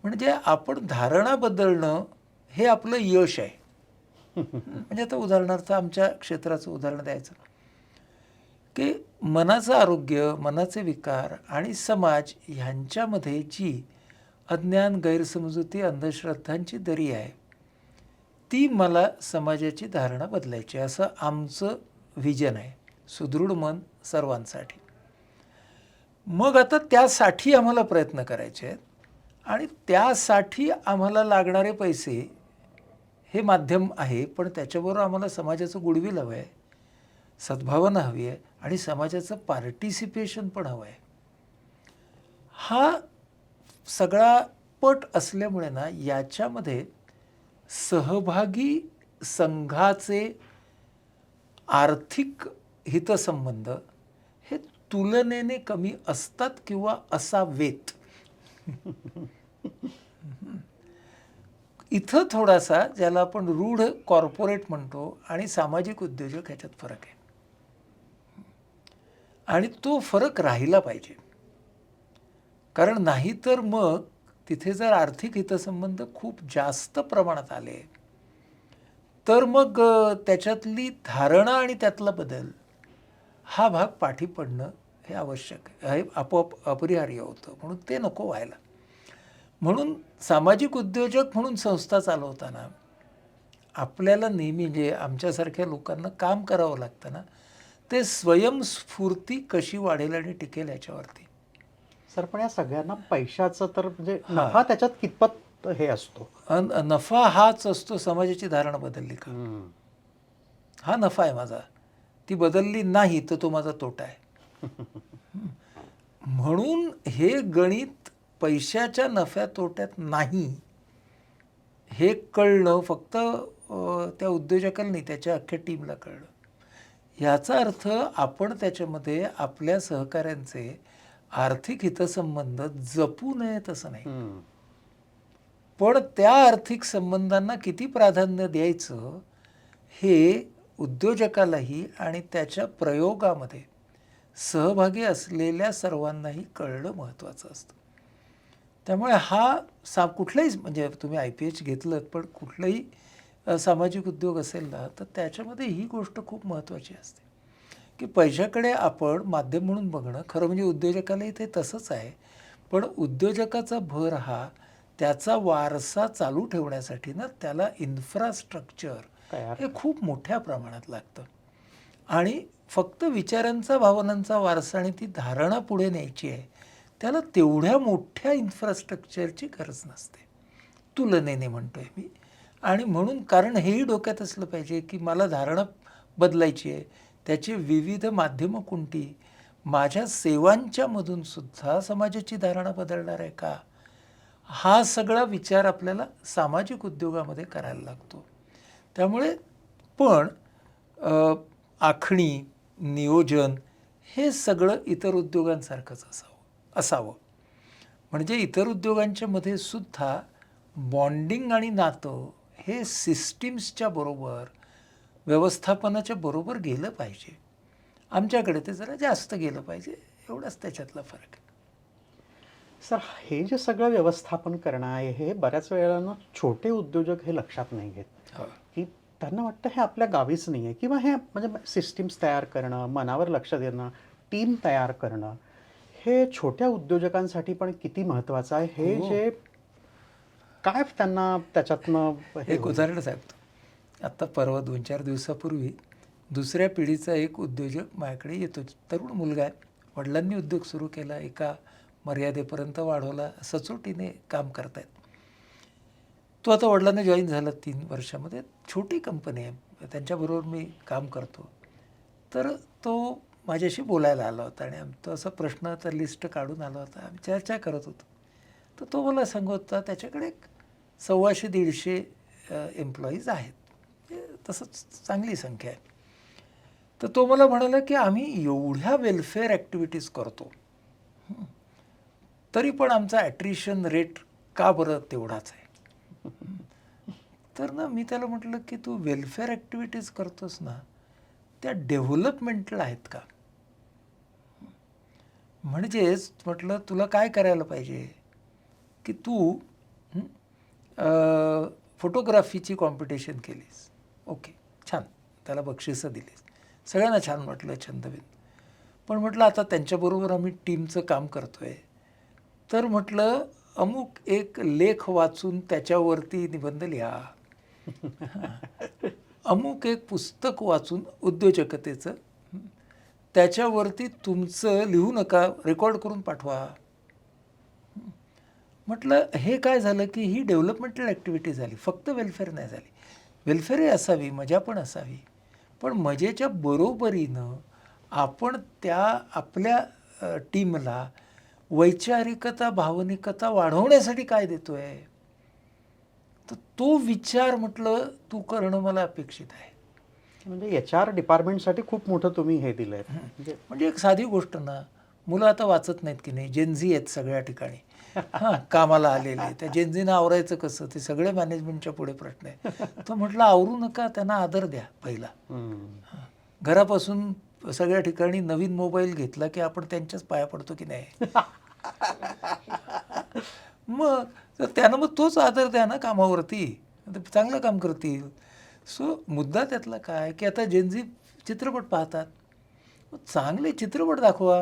म्हणजे आपण धारणा बदलणं हे आपलं यश आहे. म्हणजे आता उदाहरणार्थ आमच्या क्षेत्राचं उदाहरण द्यायचं की मनाचं आरोग्य, मनाचे विकार आणि समाज ह्यांच्यामध्ये जी अज्ञान, गैरसमजुती, अंधश्रद्धांची दरी आहे ती मला समाजाची धारणा बदलायची, असं आमचं व्हिजन आहे. सुदृढ मन सर्वांसाठी. मग आता त्यासाठी आम्हाला प्रयत्न करायचे आहेत आणि त्यासाठी आम्हाला लागणारे पैसे हे माध्यम आहे, पण त्याच्याबरोबर आम्हाला समाजाचं गुडविल हवं आहे, सद्भावना हवी आहे आणि समाजाचं पार्टिसिपेशन पण हवं आहे. हा सगळा पट असल्यामुळे ना याच्यामध्ये सहभागी संघाचे आर्थिक हितसंबंध हे तुलनेने कमी असतात किंवा असावेत. इथं थोडासा ज्याला आपण रूढ कॉर्पोरेट म्हणतो आणि सामाजिक उद्योजक ह्याच्यात फरक आहे आणि तो फरक राहिला पाहिजे. कारण नाहीतर मग तिथे जर आर्थिक हितसंबंध खूप जास्त प्रमाणात आले तर मग त्याच्यातली धारणा आणि त्यातला बदल हा भाग पाठी पडणं हे आवश्यक आहे, हे आपोआप अपरिहार्य होतं. म्हणून ते नको व्हायला. म्हणून सामाजिक उद्योजक म्हणून संस्था चालवताना आपल्याला नेहमी म्हणजे आमच्यासारख्या लोकांना काम करावं लागतं ना, ते स्वयंस्फूर्ती कशी वाढेल आणि टिकेल ह्याच्यावरती. सर पण या सगळ्यांना पैशाचं तर म्हणजे नफा त्याच्यात कितपत हे असतो? नफा हाच असतो, समाजाची धारणा बदलली का, हा नफा आहे माझा. ती बदलली नाही तर तो माझा तोटा आहे. म्हणून हे गणित पैशाच्या नफ्या तोट्यात नाही हे कळणं फक्त त्या उद्योजकाला नाही, त्याच्या अख्ख्या टीमला कळलं. याचा अर्थ आपण त्याच्यामध्ये आपल्या सहकाऱ्यांचे आर्थिक हितसंबंध जपू नयेत असं नाही, पण त्या आर्थिक संबंधांना किती प्राधान्य द्यायचं हे उद्योजकालाही आणि त्याच्या प्रयोगामध्ये सहभागी असलेल्या सर्वांनाही कळणं महत्त्वाचं असतं. त्यामुळे हा कुठलाही म्हणजे तुम्ही IPH घेतलं पण कुठलंही सामाजिक उद्योग असेल ना तर त्याच्यामध्ये ही गोष्ट खूप महत्त्वाची असते की पैशाकडे आपण माध्यम म्हणून बघणं. खरं म्हणजे उद्योजकालाही ते तसंच आहे, पण उद्योजकाचा भर हा त्याचा वारसा चालू ठेवण्यासाठी ना त्याला इन्फ्रास्ट्रक्चर हे खूप मोठ्या प्रमाणात लागतं आणि फक्त विचारांचा भावनांचा वारसा आणि ती धारणा पुढे न्यायची आहे त्याला तेवढ्या मोठ्या इन्फ्रास्ट्रक्चरची गरज नसते तुलनेने म्हणतोय मी. आणि म्हणून कारण हेही डोक्यात असलं पाहिजे की मला धारणा बदलायची आहे, त्याची विविध माध्यमं कोणती, माझ्या सेवांच्या मधून सुद्धा समाजाची धारणा बदलणार आहे का, हा सगळा विचार आपल्याला सामाजिक उद्योगामध्ये करायला लागतो. त्यामुळे पण आखणी नियोजन हे सगळं इतर उद्योगांसारखंच असावं. म्हणजे इतर उद्योगांच्या मध्ये सुद्धा बॉन्डिंग आणि नातं हे सिस्टीम्सच्या बरोबर व्यवस्थापनाच्या बरोबर गेलं पाहिजे. आमच्याकडे ते जरा जास्त गेलं पाहिजे, एवढाच त्याच्यातला फरक आहे. सर हे जे सगळं व्यवस्थापन करणं आहे हे बऱ्याच वेळेला ना छोटे उद्योजक हे लक्षात नाही घेत की त्यांना वाटतं हे आपल्या गावीच नाही आहे किंवा हे म्हणजे सिस्टीम्स तयार करणं, मनावर लक्ष देणं, टीम तयार करणं हे छोट्या उद्योजकांसाठी पण किती महत्त्वाचं आहे. हे जे काय त्यांना त्याच्यातनं एक उदाहरण सांगतो. आत्ता परवा 2-4 दिवसापूर्वी दुसऱ्या पिढीचा एक उद्योजक माझ्याकडे येतो. तरुण मुलगा आहे, वडिलांनी उद्योग सुरू केला, एका मर्यादेपर्यंत वाढवला, सचोटीने काम करतायत. तो आता वडिलांना जॉईन झाला 3 वर्षामध्ये. छोटी कंपनी आहे, त्यांच्याबरोबर मी काम करतो. तर तो माझ्याशी बोलायला आला होता आणि तो असा प्रश्न तर लिस्ट काढून आला होता, आम्ही चर्चा करत होतो. तर तो मला सांगत होता त्याच्याकडे 125-150 एम्प्लॉईज आहेत, तसंच चांगली संख्या आहे. तर तो मला म्हणाला की आम्ही एवढ्या वेलफेअर ॲक्टिव्हिटीज करतो तरी पण आमचा ॲट्रिशन रेट का बरं तेवढाच आहे. तर ना मी त्याला म्हटलं की तू वेलफेअर ॲक्टिव्हिटीज करतोस ना त्या डेव्हलपमेंटल आहेत का. म्हणजेच म्हटलं तुला काय करायला पाहिजे की तू फोटोग्राफीची कॉम्पिटिशन केलीस, ओके छान, त्याला बक्षिसं दिलीस, सगळ्यांना छान म्हटलं, छंदबिंद. पण म्हटलं आता त्यांच्याबरोबर आम्ही टीमचं काम करतो आहे तर म्हटलं अमुक एक लेख वाचून त्याच्यावरती निबंध लिहा, अमुक एक पुस्तक वाचून उद्योजकतेचं त्याच्यावरती तुमचं लिहू नका, रेकॉर्ड करून पाठवा. म्हटलं हे काय झालं की ही डेव्हलपमेंटल ॲक्टिव्हिटी झाली, फक्त वेलफेअर नाही झाली. वेलफेअरही असावी, मजा पण असावी, पण मजेच्या बरोबरीनं आपण त्या आपल्या टीमला वैचारिकता, भावनिकता वाढवण्यासाठी काय देतोय, तर तो विचार म्हटलं तू करणं मला अपेक्षित आहे. म्हणजे HR डिपार्टमेंटसाठी खूप मोठं तुम्ही हे दिलंय. म्हणजे एक साधी गोष्ट ना, मुलं आता वाचत नाहीत की नाही, जेनझी आहेत सगळ्या ठिकाणी, हां कामाला आलेले, त्या जेनझीनं आवरायचं कसं, ते सगळे मॅनेजमेंटच्या पुढे प्रश्न आहे. तर म्हटलं आवरू नका, त्यांना आदर द्या पहिला. हां. घरापासून सगळ्या ठिकाणी नवीन मोबाईल घेतला की आपण त्यांच्याच पाया पडतो की नाही. मग तर त्यांना मग तोच आदर द्या ना कामावरती, ते चांगलं काम करतील. सो मुद्दा त्यातला काय की आता जेनझी चित्रपट पाहतात, मग चांगले चित्रपट दाखवा,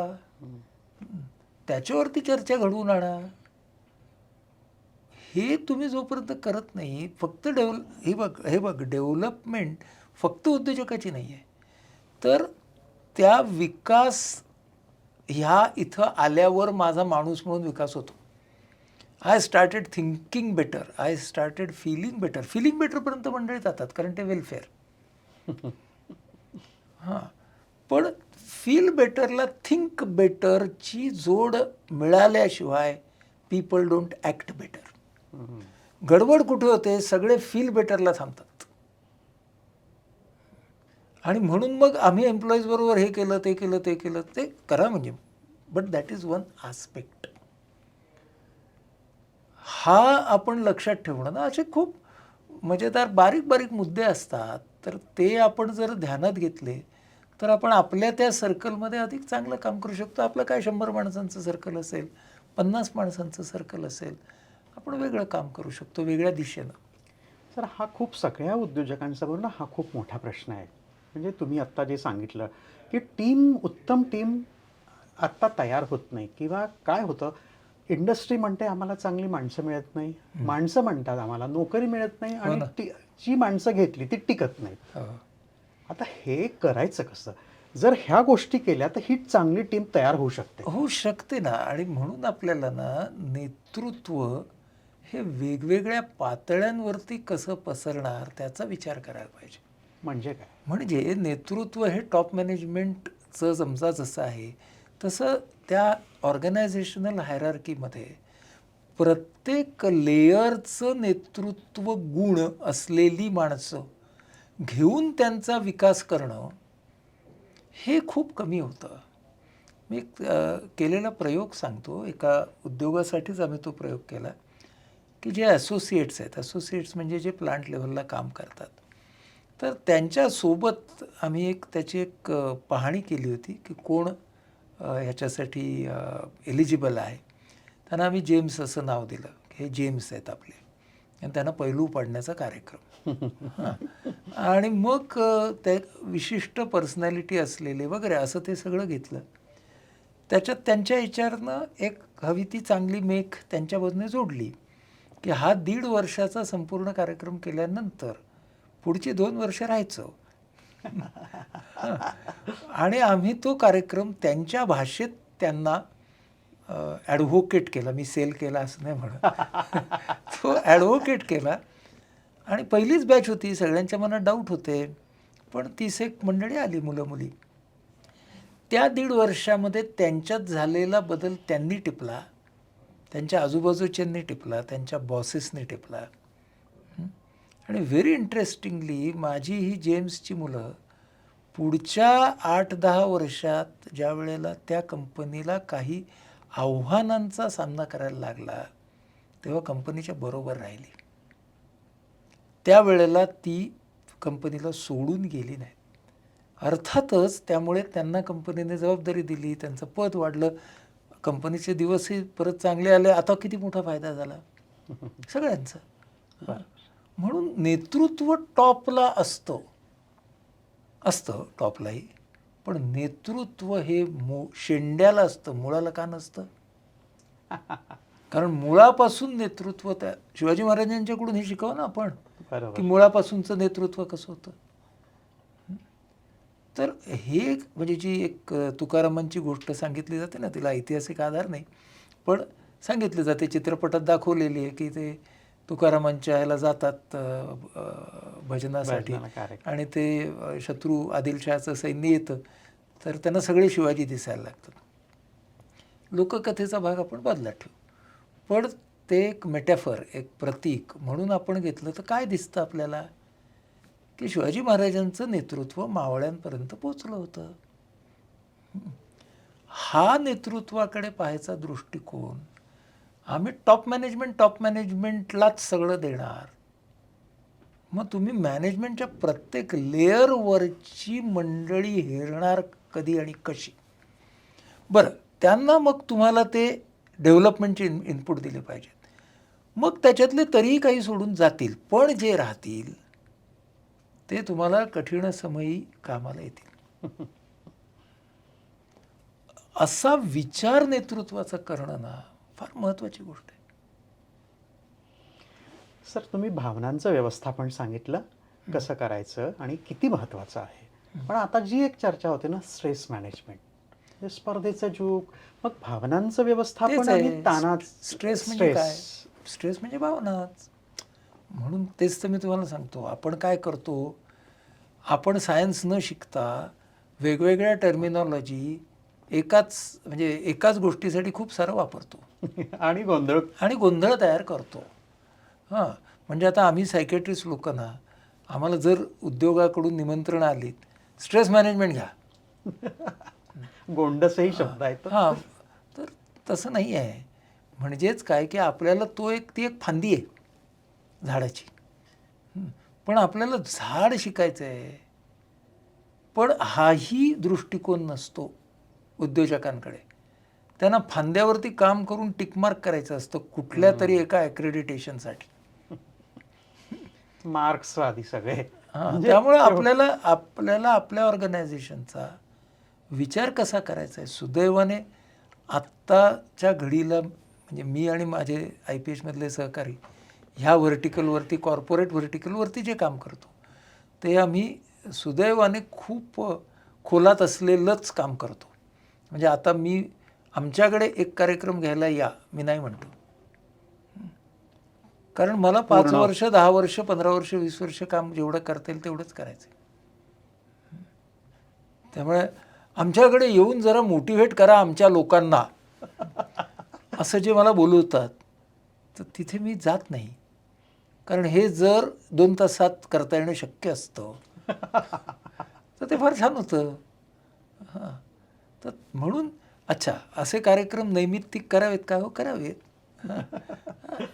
त्याच्यावरती चर्चा घडवून आणा. हे तुम्ही जोपर्यंत करत नाही, फक्त हे बघ डेव्हलपमेंट फक्त उद्योजकाची नाही आहे, तर त्या विकास ह्या इथं आल्यावर माझा माणूस म्हणून विकास होतो. I started thinking better, I started feeling better. Feeling बेटरपर्यंत मंडळी जातात कारण ते वेलफेअर. हां, पण फील बेटरला थिंक बेटरची जोड मिळाल्याशिवाय पीपल डोंट ॲक्ट बेटर. गडबड कुठे होते, सगळे फील बेटरला थांबतात. आणि म्हणून मग आम्ही एम्प्लॉईज बरोबर हे केलं, ते केलं, ते केलं, ते करा म्हणजे, but that is one aspect. हा आपण लक्षात ठेवणं ना, असे खूप मजेदार बारीक बारीक मुद्दे असतात, तर ते आपण जर ध्यानात घेतले तर आपण आपल्या त्या सर्कलमध्ये अधिक चांगलं काम करू शकतो. आपलं काय 100 माणसांचं सर्कल असेल, 50 माणसांचं सर्कल असेल, आपण वेगळं काम करू शकतो वेगळ्या दिशेनं. सर हा खूप सगळ्या उद्योजकांसमोर ना हा खूप मोठा प्रश्न आहे. म्हणजे तुम्ही आत्ता जे सांगितलं की उत्तम टीम आत्ता तयार होत नाही, किंवा काय होतं, इंडस्ट्री म्हणते आम्हाला चांगली माणसं मिळत नाही, माणसं म्हणतात आम्हाला नोकरी मिळत नाही, आणि जी माणसं घेतली ती टिकत नाहीत. आता हे करायचं कसं? जर ह्या गोष्टी केल्या तर ही चांगली टीम तयार होऊ शकते. होऊ शकते ना, आणि म्हणून आपल्याला ना नेतृत्व हे वेगवेगळ्या पातळ्यांवरती कसं पसरणार त्याचा विचार करायला पाहिजे. म्हणजे काय? म्हणजे नेतृत्व हे टॉप मॅनेजमेंटचं समजा जसं आहे तसं त्या ऑर्गनायझेशनल हायरार्कीमध्ये प्रत्येक लेयरचं नेतृत्व गुण असलेली माणसं घेऊन त्यांचा विकास करणं हे खूप कमी होतं. मी केलेला प्रयोग सांगतो. एका उद्योगासाठीच आम्ही तो प्रयोग केला की जे असोसिएट्स आहेत, असोसिएट्स म्हणजे जे प्लांट लेव्हलला काम करतात, तर त्यांच्यासोबत आम्ही त्याची एक पाहणी केली होती की कोण ह्याच्यासाठी एलिजिबल आहे. त्यांना आम्ही जेम्स असं नाव दिलं की हे जेम्स आहेत आपले, आणि त्यांना पैलू पाडण्याचा कार्यक्रम. हां, आणि मग त्या विशिष्ट पर्सनॅलिटी असलेले वगैरे असं ते सगळं घेतलं. त्याच्यात त्यांच्या विचारनं एक हवी ती चांगली मेख त्यांच्या बाजूने जोडली की हा 1.5 वर्षाचा संपूर्ण कार्यक्रम केल्यानंतर पुढची 2 वर्ष राहायचं. आणि आम्ही तो कार्यक्रम त्यांच्या भाषेत त्यांना ॲडव्होकेट केला. मी सेल केला असं नाही म्हणत. तो ॲडव्होकेट केला, आणि पहिलीच बॅच होती, सगळ्यांच्या मनात डाऊट होते, पण 30 मंडळी आली, मुलं मुली. त्या 1.5 वर्षामध्ये त्यांच्यात झालेला बदल त्यांनी टिपला, त्यांच्या आजूबाजूच्यांनी टिपला, त्यांच्या बॉसेसनी टिपला. आणि व्हेरी इंटरेस्टिंगली माझी ही जेम्सची मुलं पुढच्या 8-10 वर्षात ज्या वेळेला त्या कंपनीला काही आव्हानांचा सामना करायला लागला तेव्हा कंपनीच्या बरोबर राहिली. त्यावेळेला ती कंपनीला सोडून गेली नाही. अर्थातच त्यामुळे त्यांना कंपनीने जबाबदारी दिली, त्यांचं पद वाढलं, कंपनीचे दिवसही परत चांगले आले. आता किती मोठा फायदा झाला सगळ्यांचा. म्हणून नेतृत्व टॉपला असतं टॉपलाही, पण नेतृत्व हे शेंड्याला असतं, मुळाला का नसतं? कारण मुळापासून नेतृत्व, त्या शिवाजी महाराजांच्याकडून हे शिकव ना आपण की मुळापासूनचं नेतृत्व कसं होतं. तर हे म्हणजे जी एक तुकारामांची गोष्ट सांगितली जाते ना, तिला ऐतिहासिक आधार नाही, पण सांगितली जाते, चित्रपटात दाखवलेली आहे की ते तुकारामांच्या ह्याला जातात भजनासाठी, भजनाला कार्यक्रम. आणि ते शत्रू आदिलशहाचं सैन्य येतं, तर त्यांना सगळे शिवाजी दिसायला लागतात. लोककथेचा भाग आपण बाजूला ठेवू, पण ते एक मेटॅफर, एक प्रतीक म्हणून आपण घेतलं तर काय दिसतं आपल्याला, की शिवाजी महाराजांचं नेतृत्व मावळ्यांपर्यंत पोचलं होतं. हा नेतृत्वाकडे पाहायचा दृष्टिकोन, आम्ही टॉप मॅनेजमेंटलाच सगळं देणार. मग तुम्ही मॅनेजमेंटच्या प्रत्येक लेअरवरची मंडळी हेरणार कधी आणि कशी? बरं, त्यांना मग तुम्हाला ते डेव्हलपमेंटचे इनपुट दिले पाहिजेत. मग त्याच्यातले तरीही काही सोडून जातील, पण जे राहतील ते तुम्हाला कठीण समयी कामाला येतील. असा विचार नेतृत्वाचा करणं ना फार महत्त्वाची गोष्ट आहे. सर, तुम्ही भावनांचं व्यवस्थापन सांगितलं कसं करायचं आणि किती महत्त्वाचं आहे. पण आता जी एक चर्चा होते ना, स्ट्रेस मॅनेजमेंट, हे स्पर्धेचं जुग, मग भावनांचं व्यवस्थापन तेच आणि आहे. ताणात स्ट्रेस म्हणजे काय? स्ट्रेस म्हणजे भावनाच. म्हणून तेच तर मी तुम्हाला सांगतो, आपण काय करतो, आपण सायन्स न शिकता वेगवेगळ्या टर्मिनॉलॉजी एकाच गोष्टीसाठी खूप सारं वापरतो आणि गोंधळ. आणि गोंधळ तयार करतो. हां, म्हणजे आता आम्ही सायकेट्रिस्ट लोकांना, आम्हाला जर उद्योगाकडून निमंत्रण आलीत, स्ट्रेस मॅनेजमेंट घ्या, गोंडसही शब्द आहेत. हां, तर तसं नाही आहे. म्हणजेच काय, की आपल्याला ती एक फांदी आहे झाडाची. पण आपल्याला झाड शिकायचं आहे. पण हाही दृष्टिकोन नसतो उद्योजकांकडे. त्यांना फांद्यावरती काम करून टिकमार्क करायचं असतं कुठल्या तरी एका ॲक्रेडिटेशनसाठी. मार्क्सवादी सगळे. म्हणजे त्यामुळे आपल्याला आपल्या ऑर्गनायझेशनचा विचार कसा करायचा आहे. सुदैवाने आत्ताच्या घडीला म्हणजे मी आणि माझे IPH मधले सहकारी ह्या व्हर्टिकलवरती, कॉर्पोरेट व्हर्टिकलवरती जे काम करतो, ते आम्ही सुदैवाने खूप खोलात असलेलंच काम करतो. म्हणजे आता आमच्याकडे एक कार्यक्रम घ्यायला या, मी नाही म्हणतो. कारण मला 5 वर्ष, 10 वर्ष, 15 वर्ष, 20 वर्ष काम जेवढं करता येईल तेवढंच करायचं. त्यामुळे आमच्याकडे येऊन जरा मोटिवेट करा आमच्या लोकांना, असं जे मला बोलवतात, तर तिथे मी जात नाही. कारण हे जर 2 तासात करता येणं शक्य असतं तर ते फार छान होतं. हां, तर म्हणून अच्छा, असे कार्यक्रम नैमित्तिक करावेत का? हो, करावेत.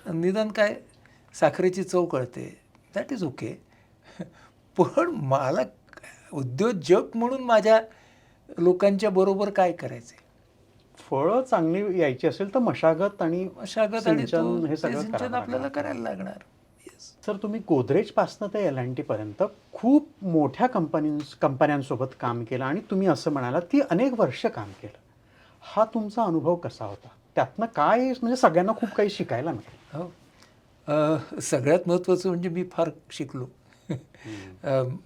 निदान काय, साखरेची चव कळते, दॅट इज ओके. पण मला उद्योजक म्हणून माझ्या लोकांच्या बरोबर काय करायचे? फळं चांगली यायची असेल तर मशागत आणि सिंचन हे सगळं सिंचन आपल्याला करायला लागणार. सर, तुम्ही गोदरेजपासनं ते LNT पर्यंत खूप मोठ्या कंपन्यांसोबत काम केलं आणि तुम्ही असं म्हणालात की अनेक वर्ष काम केलं. हा तुमचा अनुभव कसा होता? त्यातनं काय म्हणजे सगळ्यांना खूप काही शिकायला मिळेल. हो, सगळ्यात महत्त्वाचं म्हणजे मी फार शिकलो.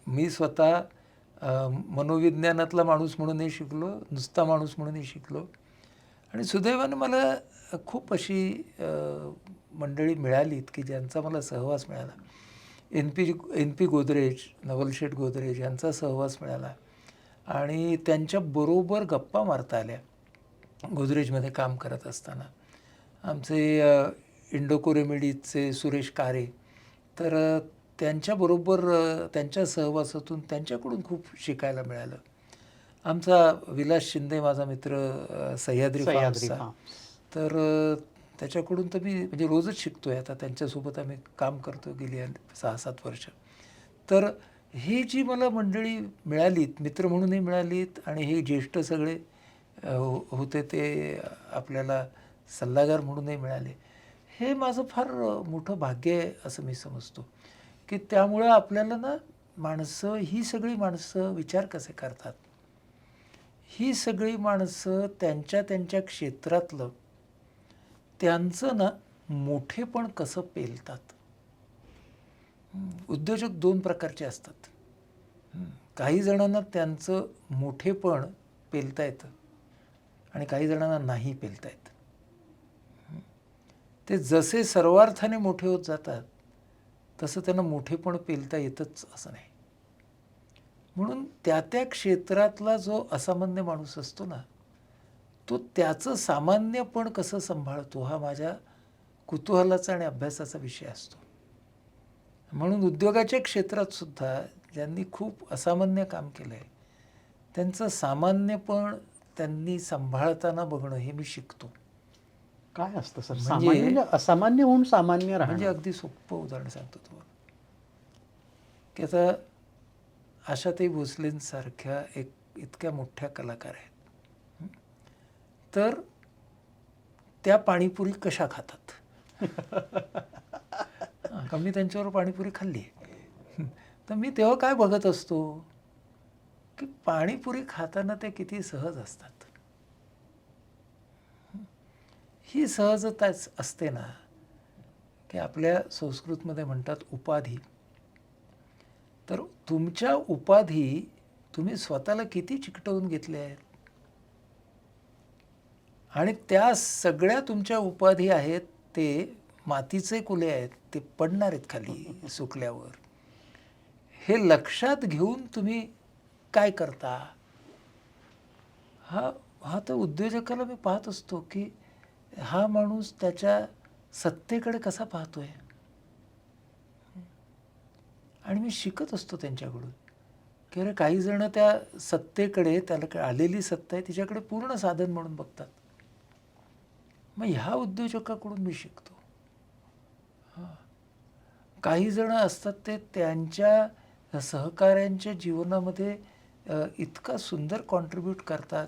मी स्वतः मनोविज्ञानातला माणूस म्हणूनही शिकलो, नुसता माणूस म्हणूनही शिकलो. आणि सुदैवाने मला खूप अशी मंडळी मिळालीत की ज्यांचा मला सहवास मिळाला. NP गोदरेज, नवलशेठ गोदरेज यांचा सहवास मिळाला आणि त्यांच्याबरोबर गप्पा मारता आल्या गोदरेजमध्ये काम करत असताना. आमचे इंडोको रेमेडीजचे सुरेश कारे, तर त्यांच्याबरोबर त्यांच्या सहवासातून त्यांच्याकडून खूप शिकायला मिळालं. आमचा विलास शिंदे, माझा मित्र, सह्याद्री फार्म्सचा, तर त्याच्याकडून तर मी म्हणजे रोजच शिकतो आहे. आता त्यांच्यासोबत आम्ही काम करतो गेली 6-7 वर्ष. तर ही जी मला मंडळी मिळालीत, मित्र म्हणूनही मिळालीत, आणि हे ज्येष्ठ सगळे होते ते आपल्याला सल्लागार म्हणूनही मिळाले, हे माझं फार मोठं भाग्य आहे असं मी समजतो. की त्यामुळं आपल्याला ना ही सगळी माणसं विचार कसे करतात, ही सगळी माणसं त्यांच्या क्षेत्रातलं त्यांचं ना मोठेपण कसं पेलतात. उद्योजक 2 प्रकारचे असतात. काही जणांना त्यांचं मोठेपण पेलता येतं आणि काही जणांना नाही पेलता येतं. ते जसे सर्वार्थाने मोठे होत जातात तसं त्यांना मोठेपण पेलता येतच असं नाही. म्हणून त्या त्या क्षेत्रातला जो असामान्य माणूस असतो ना, तो त्याचं सामान्यपण कसं सांभाळतो हा माझ्या कुतूहलाचा आणि अभ्यासाचा विषय असतो. म्हणून उद्योगाच्या क्षेत्रात सुद्धा ज्यांनी खूप असामान्य काम केलं आहे त्यांचं सामान्यपण त्यांनी सांभाळताना बघणं हे मी शिकतो. काय असतं सर म्हणजे- सामान्य म्हणजे असामान्य होऊन सामान्य म्हणजे राहणं? अगदी सोपं उदाहरण सांगतो तुम्हाला की आता आशाताई भोसलेंसारख्या एक इतक्या मोठ्या कलाकार आहेत, तर त्या पाणीपुरी कशा खातात? का मी त्यांच्यावर पाणीपुरी खाल्ली आहे. तर मी तेव्हा काय बघत असतो की पाणीपुरी खाताना ते किती सहज असतात. ही सहजताच असते ना, की आपल्या संस्कृतमध्ये म्हणतात उपाधी. तर तुमच्या उपाधी तुम्ही स्वतःला किती चिकटवून घेतल्या आहेत आणि त्या सगळ्या तुमच्या उपाधी आहेत ते मातीचे कुले आहेत, ते पडणार आहेत खाली सुकल्यावर. हे लक्षात घेऊन तुम्ही काय करता? हा तर उद्योजकाला मी पाहत असतो की हा माणूस त्याच्या सत्तेकडे कसा पाहतोय आणि मी शिकत असतो त्यांच्याकडून की अरे काही जण त्या सत्तेकडे, त्याला आलेली सत्ता आहे तिच्याकडे पूर्ण साधन म्हणून बघतात. मग ह्या उद्योजकाकडून मी शिकतो. काही जण असतात ते त्यांच्या सहकाऱ्यांच्या जीवनामध्ये इतका सुंदर कॉन्ट्रीब्यूट करतात,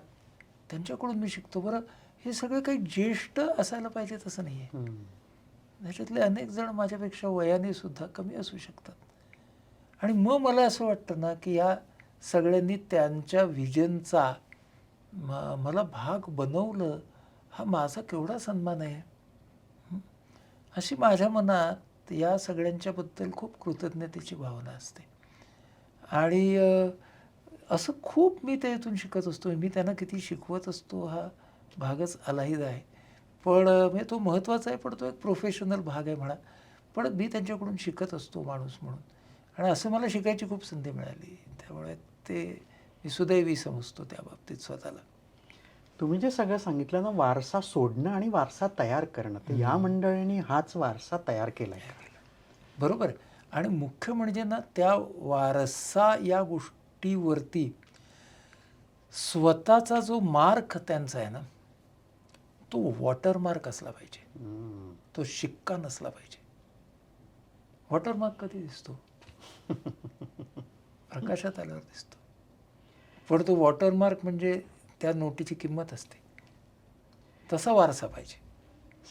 त्यांच्याकडून मी शिकतो. बरं, हे सगळे काही ज्येष्ठ असायला पाहिजे तसं नाही आहे. त्याच्यातले अनेक जण माझ्यापेक्षा वयाने सुद्धा कमी असू शकतात. आणि मग मला असं वाटतं ना की या सगळ्यांनी त्यांच्या व्हिजनचा मला भाग बनवलं, हा माझा केवढा सन्मान आहे. अशी माझ्या मनात या सगळ्यांच्याबद्दल खूप कृतज्ञतेची भावना असते. आणि असं खूप मी त्यातून शिकत असतो. मी त्यांना किती शिकवत असतो हा भागच अलाहिदा आहे. पण म्हणजे तो महत्त्वाचा आहे, पण तो एक प्रोफेशनल भाग आहे म्हणा. पण मी त्यांच्याकडून शिकत असतो माणूस म्हणून. आणि असं मला शिकायची खूप संधी मिळाली. त्यामुळे ते मी सुदैवी समजतो त्या बाबतीत स्वतःला. तुम्ही जे सगळं सांगितलं ना, वारसा सोडणं आणि वारसा तयार करणं, तर या मंडळींनी हाच वारसा तयार केलाय. बरोबर. आणि मुख्य म्हणजे ना, त्या वारसा या गोष्टीवरती स्वतःचा जो मार्क त्यांचा आहे ना, तो वॉटरमार्क असला पाहिजे. तो शिक्का नसला पाहिजे. वॉटरमार्क कधी दिसतो? प्रकाशात आल्यावर दिसतो. पण तो वॉटरमार्क म्हणजे त्या नोटीची किंमत असते. तसा वारसा पाहिजे.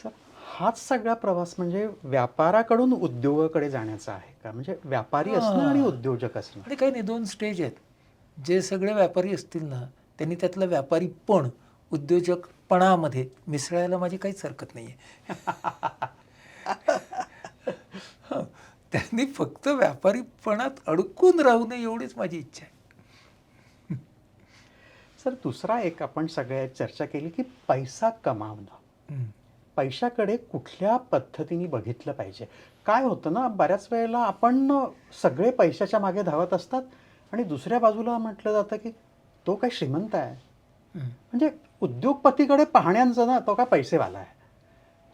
सर, हाच सगळा प्रवास म्हणजे व्यापाराकडून उद्योगाकडे जाण्याचा आहे का? म्हणजे व्यापारी असणं आणि उद्योजक असणं? आणि काही नाही, 2 स्टेज आहेत. जे सगळे व्यापारी असतील ना, त्यांनी त्यातलं व्यापारीपण उद्योजकपणामध्ये मिसळायला माझी काहीच हरकत नाही आहे. त्यांनी फक्त व्यापारीपणात अडकून राहू नये एवढीच माझी इच्छा आहे. सर, दुसरा एक आपण सगळ्यात चर्चा केली की पैसा कमावणं. पैशाकडे कुठल्या पद्धतीने बघितलं पाहिजे? काय होतं ना, बऱ्याच वेळेला आपण सगळे पैशाच्या मागे धावत असतात आणि दुसऱ्या बाजूला म्हटलं जातं की तो काय श्रीमंत आहे. म्हणजे उद्योगपतीकडे पाहण्याचं ना, तो काय पैसेवाला आहे.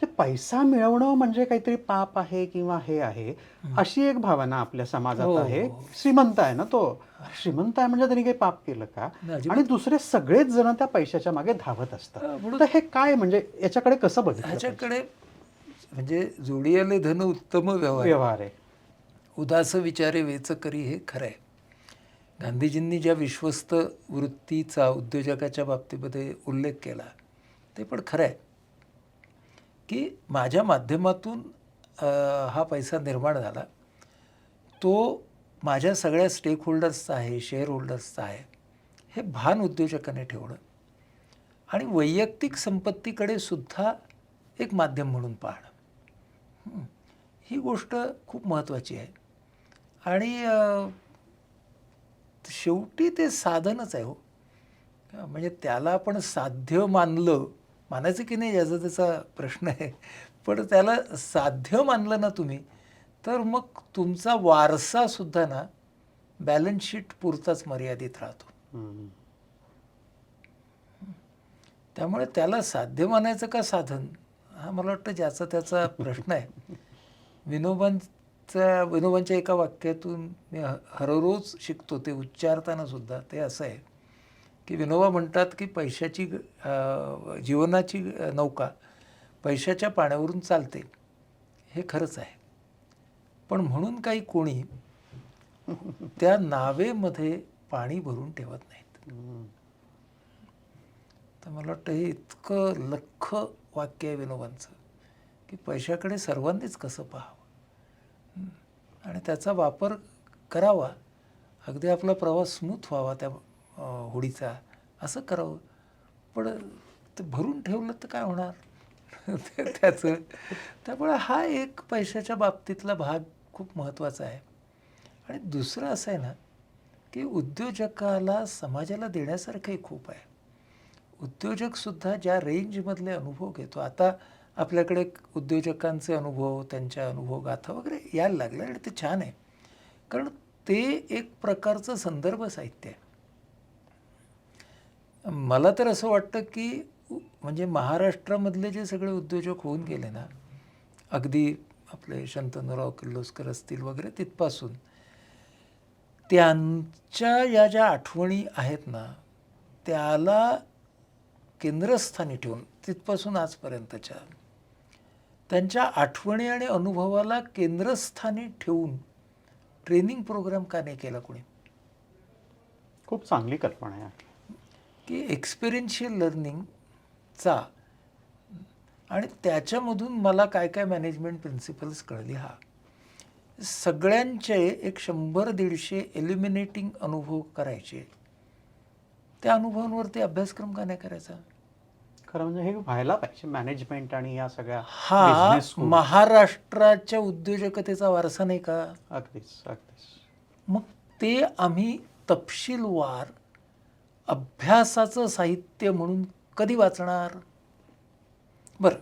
ते पैसा मिळवणं म्हणजे काहीतरी पाप आहे किंवा हे आहे, अशी एक भावना आपल्या समाजात आहे. श्रीमंत आहे ना तो, श्रीमंत आहे म्हणजे त्यांनी काही पाप केलं का? आणि दुसरे सगळेच जण त्या पैशाच्या मागे धावत असतात. तर हे काय, म्हणजे याच्याकडे कसं बघितलं पाहिजे? ह्याच्याकडे म्हणजे जोडियाले धन उत्तम व्यवहार आहे. उदास विचारे वेच करी, हे खरं आहे. गांधीजींनी ज्या विश्वस्त वृत्तीचा उद्योजकाच्या बाबतीमध्ये उल्लेख केला ते पण खरं आहे की माझ्या माध्यमातून हा पैसा निर्माण झाला, तो माझ्या सगळ्या स्टेक होल्डर्सचा आहे, शेअर होल्डर्सचा आहे, हे भान उद्योजकाने ठेवणं आणि वैयक्तिक संपत्तीकडे सुद्धा एक माध्यम म्हणून पाहणं, ही गोष्ट खूप महत्त्वाची आहे. आणि शेवटी ते साधनच आहे हो. म्हणजे त्याला आपण साध्य मानायचं की नाही याचा त्याचा प्रश्न आहे, पण त्याला साध्य मानलं ना तुम्ही, तर मग तुमचा वारसासुद्धा ना बॅलन्स शीट पुरताच मर्यादित राहतो. हम्म. त्यामुळे त्याला साध्य मानायचं का साधन, हा मला वाटतं ज्याचा त्याचा प्रश्न आहे. विनोबांच्या एका वाक्यातून मी हररोज शिकतो, ते उच्चारताना सुद्धा ते असं आहे की विनोबा म्हणतात की पैशाची जीवनाची नौका पैशाच्या पाण्यावरून चालते, हे खरंच आहे. पण म्हणून काही कोणी त्या नावेमध्ये पाणी भरून ठेवत नाहीत. हम्म. तर मला वाटतं हे इतकं लख्ख वाक्य आहे विनोबांचं की पैशाकडे सर्वांनीच कसं पाहावं आणि त्याचा वापर करावा, अगदी आपला प्रवास स्मूथ व्हावा त्या होडीचा, असं करावं. पण ते भरून ठेवलं तर काय होणार त्याचं. त्यामुळे हा एक पैशाच्या बाबतीतला भाग खूप महत्त्वाचा आहे. आणि दुसरं असं आहे ना की उद्योजकाला समाजाला देण्यासारखंही खूप आहे. उद्योजकसुद्धा ज्या रेंजमधले अनुभव घेतो, आता आपल्याकडे उद्योजकांचे अनुभव, त्यांच्या अनुभव गाथा वगैरे यायला लागले आणि ते छान आहे, कारण ते एक प्रकारचं संदर्भ साहित्य आहे. मला तर असं वाटतं की म्हणजे महाराष्ट्रामधले जे सगळे उद्योजक होऊन गेले ना, अगदी आपले शंतनुराव किर्लोस्कर असतील वगैरे तिथपासून, त्यांच्या या ज्या आठवणी आहेत ना त्याला केंद्रस्थानी ठेवून तिथपासून आजपर्यंतच्या त्यांच्या आठवणी आणि अनुभवाला केंद्रस्थानी ठेवून ट्रेनिंग प्रोग्राम का नाही केला कोणी? खूप चांगली कल्पना आहे की एक्सपिरियन्शियल लर्निंगचा, आणि त्याच्यामधून मला काय काय मॅनेजमेंट प्रिन्सिपल्स कळली. हा सगळ्यांचे एक 100-150 एलिमिनेटिंग अनुभव करायचे, त्या अनुभवांवरती अभ्यासक्रम का नाही करायचा? खरं म्हणजे हे व्हायला पाहिजे, मॅनेजमेंट आणि या सगळ्या हा business school. महाराष्ट्राच्या उद्योजकतेचा वारसा नाही का? अगदीच अगदीच. मग ते आम्ही तपशीलवार अभ्यासाचं साहित्य म्हणून कधी वाचणार? बरं,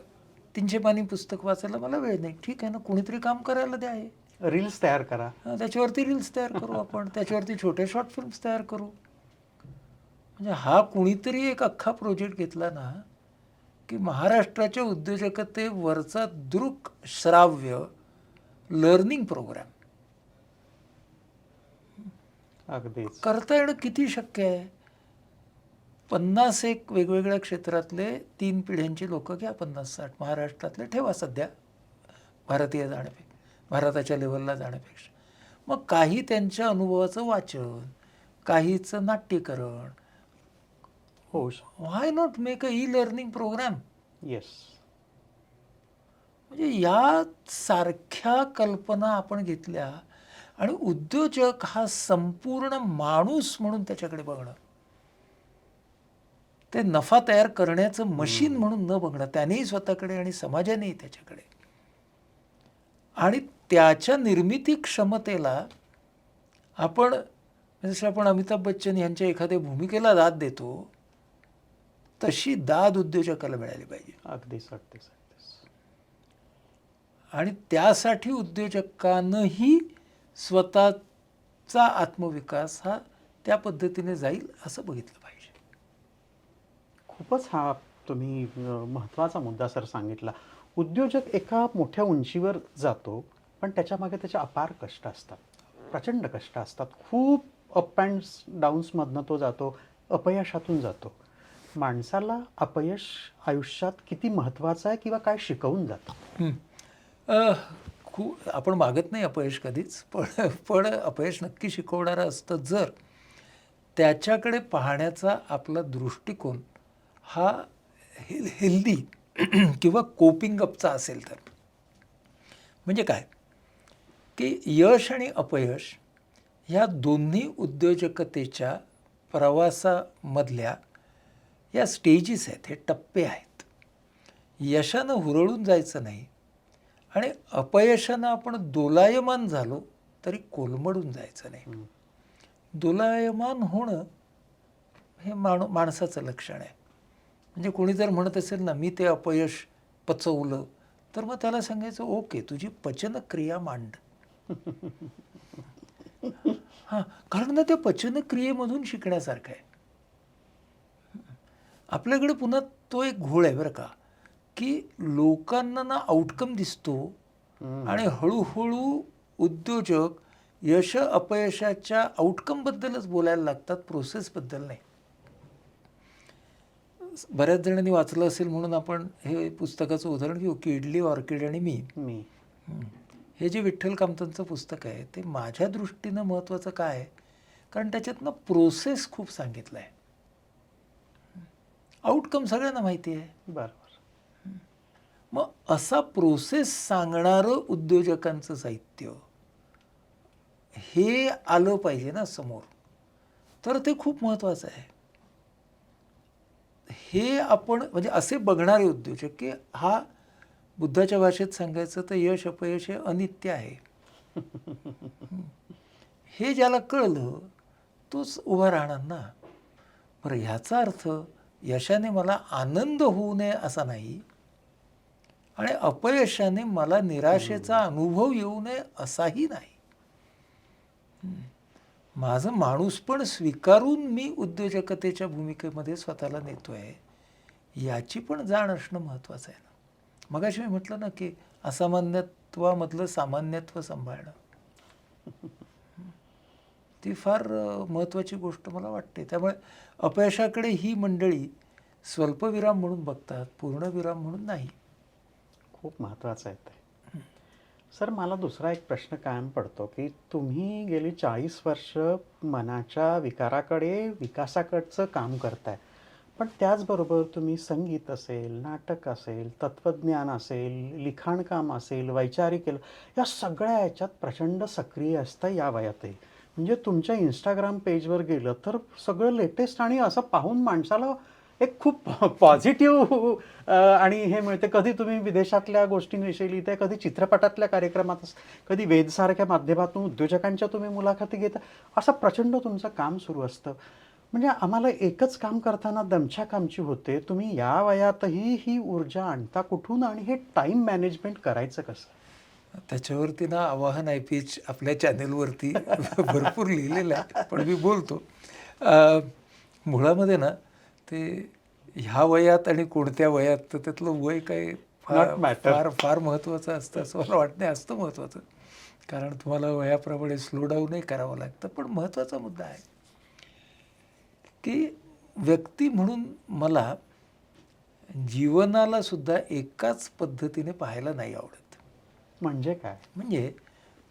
300 पानी पुस्तक वाचायला मला वेळ नाही, ठीक आहे ना, कोणीतरी काम करायला द्या. आहे रील्स तयार करा, त्याच्यावरती रील्स तयार करू आपण, त्याच्यावरती छोटे शॉर्ट फिल्म्स तयार करू. म्हणजे हा कुणीतरी एक अख्खा प्रोजेक्ट घेतला ना की महाराष्ट्राच्या उद्योजकतेवरचा दृक श्राव्य लर्निंग प्रोग्राम अगदीच करता येणं किती शक्य आहे? 51 वेगवेगळ्या क्षेत्रातले 3 पिढ्यांची लोक घ्या, 50-60 महाराष्ट्रातले ठेवा सध्या भारतीय भारताच्या लेवलला जाण्यापेक्षा. मग काही त्यांच्या अनुभवाचं वाचन, काहीचं नाट्यकरण. हो. Why not make a e-learning program? Yes. म्हणजे या सारख्या कल्पना आपण घेतल्या आणि उद्योजक हा संपूर्ण माणूस म्हणून त्याच्याकडे बघणं, ते नफा तयार करण्याचं मशीन म्हणून न बघणं, त्यानेही स्वतःकडे आणि समाजानेही त्याच्याकडे, आणि त्याच्या निर्मिती क्षमतेला आपण, जसं आपण अमिताभ बच्चन यांच्या एखाद्या भूमिकेला दाद देतो तशी दाद उद्योजकाला मिळाली पाहिजे. अगदीच अगदीच अगदीच. आणि त्यासाठी उद्योजकांनाही स्वतःचा आत्मविकास हा त्या पद्धतीने जाईल असं बघितलं पाहिजे. खूपच हा तुम्ही महत्त्वाचा मुद्दा सर सांगितला. उद्योजक एका मोठ्या उंचीवर जातो, पण त्याच्यामागे त्याचे अपार कष्ट असतात, प्रचंड कष्ट असतात. खूप अप अँड डाऊन्समधनं तो जातो, अपयशातून जातो. माणसाला अपयश आयुष्यात किती महत्त्वाचं आहे किंवा काय शिकवून जातं? आपण मागत नाही अपयश कधीच, पण अपयश नक्की शिकवणारं असतं जर त्याच्याकडे पाहण्याचा आपला दृष्टिकोन हा हेल्दी किंवा कोपिंग अपचा असेल तर. म्हणजे काय की यश आणि अपयश ह्या दोन्ही उद्योजकतेच्या प्रवासामधल्या या स्टेजेस आहेत, हे टप्पे आहेत. यशानं हुरळून जायचं नाही आणि अपयशानं आपण दोलायमान झालो तरी कोलमडून जायचं नाही. दोलायमान होणं हे माणसाचं लक्षण आहे. म्हणजे कोणी जर म्हणत असेल ना, मी ते अपयश पचवलं, तर मग त्याला सांगायचं, ओके, तुझी पचनक्रिया मांड. हां, कारण ना त्या पचनक्रियेमधून शिकण्यासारखं आहे. आपल्याकडे पुन्हा तो एक घोळ आहे बरं का, की लोकांना ना आउटकम दिसतो आणि हळूहळू उद्योजक यश अपयशाच्या आउटकमबद्दलच बोलायला लागतात, प्रोसेसबद्दल नाही. बऱ्याच जणांनी वाचलं असेल म्हणून आपण हे पुस्तकाचं उदाहरण घेऊ की इडली, ऑर्किड आणि मी. हे जे विठ्ठल कामतांचं पुस्तक आहे ते माझ्या दृष्टीनं महत्त्वाचं काय आहे, कारण त्याच्यातनं प्रोसेस खूप सांगितलं आहे. आउटकम सगळ्यांना माहिती आहे. बरोबर. मग असा प्रोसेस सांगणारं उद्योजकांचं साहित्य हे आलं पाहिजे ना समोर, तर ते खूप महत्त्वाचं आहे. हे आपण म्हणजे असे बघणारे उद्योजक की हा बुद्धाच्या भाषेत सांगायचं तर यश अपयश हे अनित्य आहे, हे ज्याला कळलं तोच उभा राहणार ना. बरं, ह्याचा अर्थ यशाने मला आनंद होऊ नये असा नाही आणि अपयशाने मला निराशेचा अनुभव येऊ नये असाही नाही. माझं माणूसपण स्वीकारून मी उद्योजकतेच्या भूमिकेमध्ये स्वतःला नेतोय याची पण जाण असणं महत्त्वाचं आहे ना. मगाशी मी म्हटलं ना की असामान्यत्वामधलं सामान्यत्व सांभाळणं, ती फार महत्त्वाची गोष्ट मला वाटते. त्यामुळे अपयशाकडे ही मंडळी स्वल्पविराम म्हणून बघतात, पूर्णविराम म्हणून नाही. खूप महत्त्वाचं आहे ते. सर, मला दुसरा एक प्रश्न कायम पडतो की तुम्ही गेली 40 वर्ष मनाच्या विकाराकडे, विकासाकडचं काम करताय, पण त्याचबरोबर तुम्ही संगीत असेल, नाटक असेल, तत्त्वज्ञान असेल, लिखाणकाम असेल, वैचारिक या सगळ्या याच्यात प्रचंड सक्रिय असतं या वयातही. म्हणजे तुमच्या इंस्टाग्राम पेजवर गेलं तर सगळं लेटेस्ट आणि असं पाहून माणसाला एक खूप पॉझिटिव्ह आणि हे मिळते. कधी तुम्ही विदेशातल्या गोष्टींविषयी लिहिताय, कधी चित्रपटातल्या कार्यक्रमात, कधी वेदसारख्या माध्यमातून उद्योजकांच्या तुम्ही मुलाखती घेता. असं प्रचंड तुमचं काम सुरू असतं. म्हणजे आम्हाला एकच काम करताना दमछाक आमची होते. तुम्ही या वयातही ही ऊर्जा आणता कुठून आणि हे टाईम मॅनेजमेंट करायचं कसं? त्याच्यावरती ना आवाहन IPH आपल्या चॅनेलवरती भरपूर लिहिलेलं आहे, पण मी बोलतो. मुळामध्ये ना ते ह्या वयात आणि कोणत्या वयात, तर त्यातलं वय काय फार फार महत्त्वाचं असतं असं मला वाटत नाही. असतं महत्त्वाचं, कारण तुम्हाला वयाप्रमाणे स्लो डाऊनही करावं लागतं. पण महत्त्वाचा मुद्दा आहे की व्यक्ती म्हणून मला जीवनाला सुद्धा एकाच पद्धतीने पाहायला नाही आवडत. म्हणजे काय? म्हणजे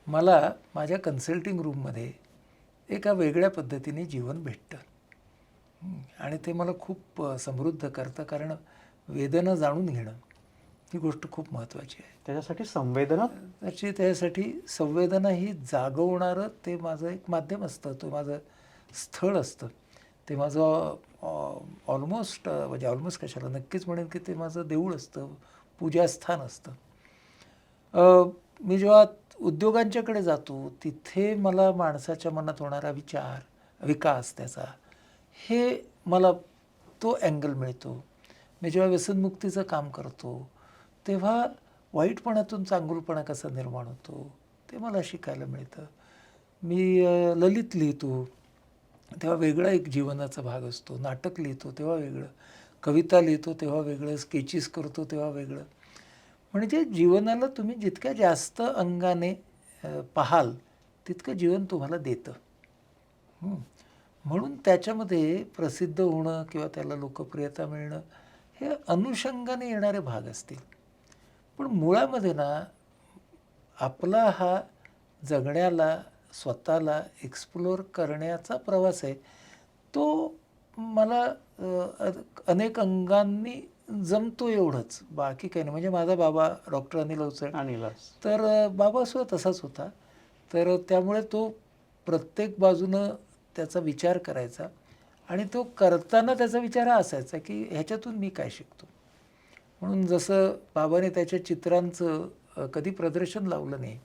मला माझ्या कन्सल्टिंग रूममध्ये एका वेगळ्या पद्धतीने जीवन भेटतं आणि ते मला खूप समृद्ध करतं, कारण वेदना जाणून घेणं ही गोष्ट खूप महत्त्वाची आहे. त्याच्यासाठी संवेदना, त्यासाठी संवेदना ही जागवणारं ते माझं एक माध्यम असतं, तो माझं स्थळ असतं, ते माझं ऑलमोस्ट म्हणजे ऑलमोस्ट कशाला नक्कीच म्हणेन की ते माझं देऊळ असतं, पूजास्थान असतं. मी जेव्हा उद्योगांच्याकडे जातो तिथे मला माणसाच्या मनात होणारा विचार, विकास त्याचा, हे मला तो अँगल मिळतो. मी जेव्हा व्यसनमुक्तीचं काम करतो तेव्हा वाईटपणातून चांगुलपणा कसा निर्माण होतो ते मला शिकायला मिळतं. मी ललित लिहितो तेव्हा वेगळा एक जीवनाचा भाग असतो, नाटक लिहितो तेव्हा वेगळं, कविता लिहितो तेव्हा वेगळं, स्केचेस करतो तेव्हा वेगळं. म्हणजे जीवनाला तुम्ही जितक्या जास्त अंगाने पाहाल तितकं जीवन तुम्हाला देतं. म्हणून त्याच्यामध्ये प्रसिद्ध होणं किंवा त्याला लोकप्रियता मिळणं हे अनुषंगाने येणारे भाग असतील. पण मुळामध्ये ना आपला हा जगण्याला, स्वतःला एक्सप्लोअर करण्याचा प्रवास आहे, तो मला अनेक अंगांनी जमतो एवढंच, बाकी काही नाही. म्हणजे माझा बाबा डॉक्टर अनिल अवचट, तर बाबा सुद्धा तसाच होता. तर त्यामुळे तो प्रत्येक बाजूनं त्याचा विचार करायचा आणि तो करताना त्याचा विचार हा असायचा की ह्याच्यातून मी काय शिकतो. म्हणून जसं बाबाने त्याच्या चित्रांचं कधी प्रदर्शन लावलं नाही,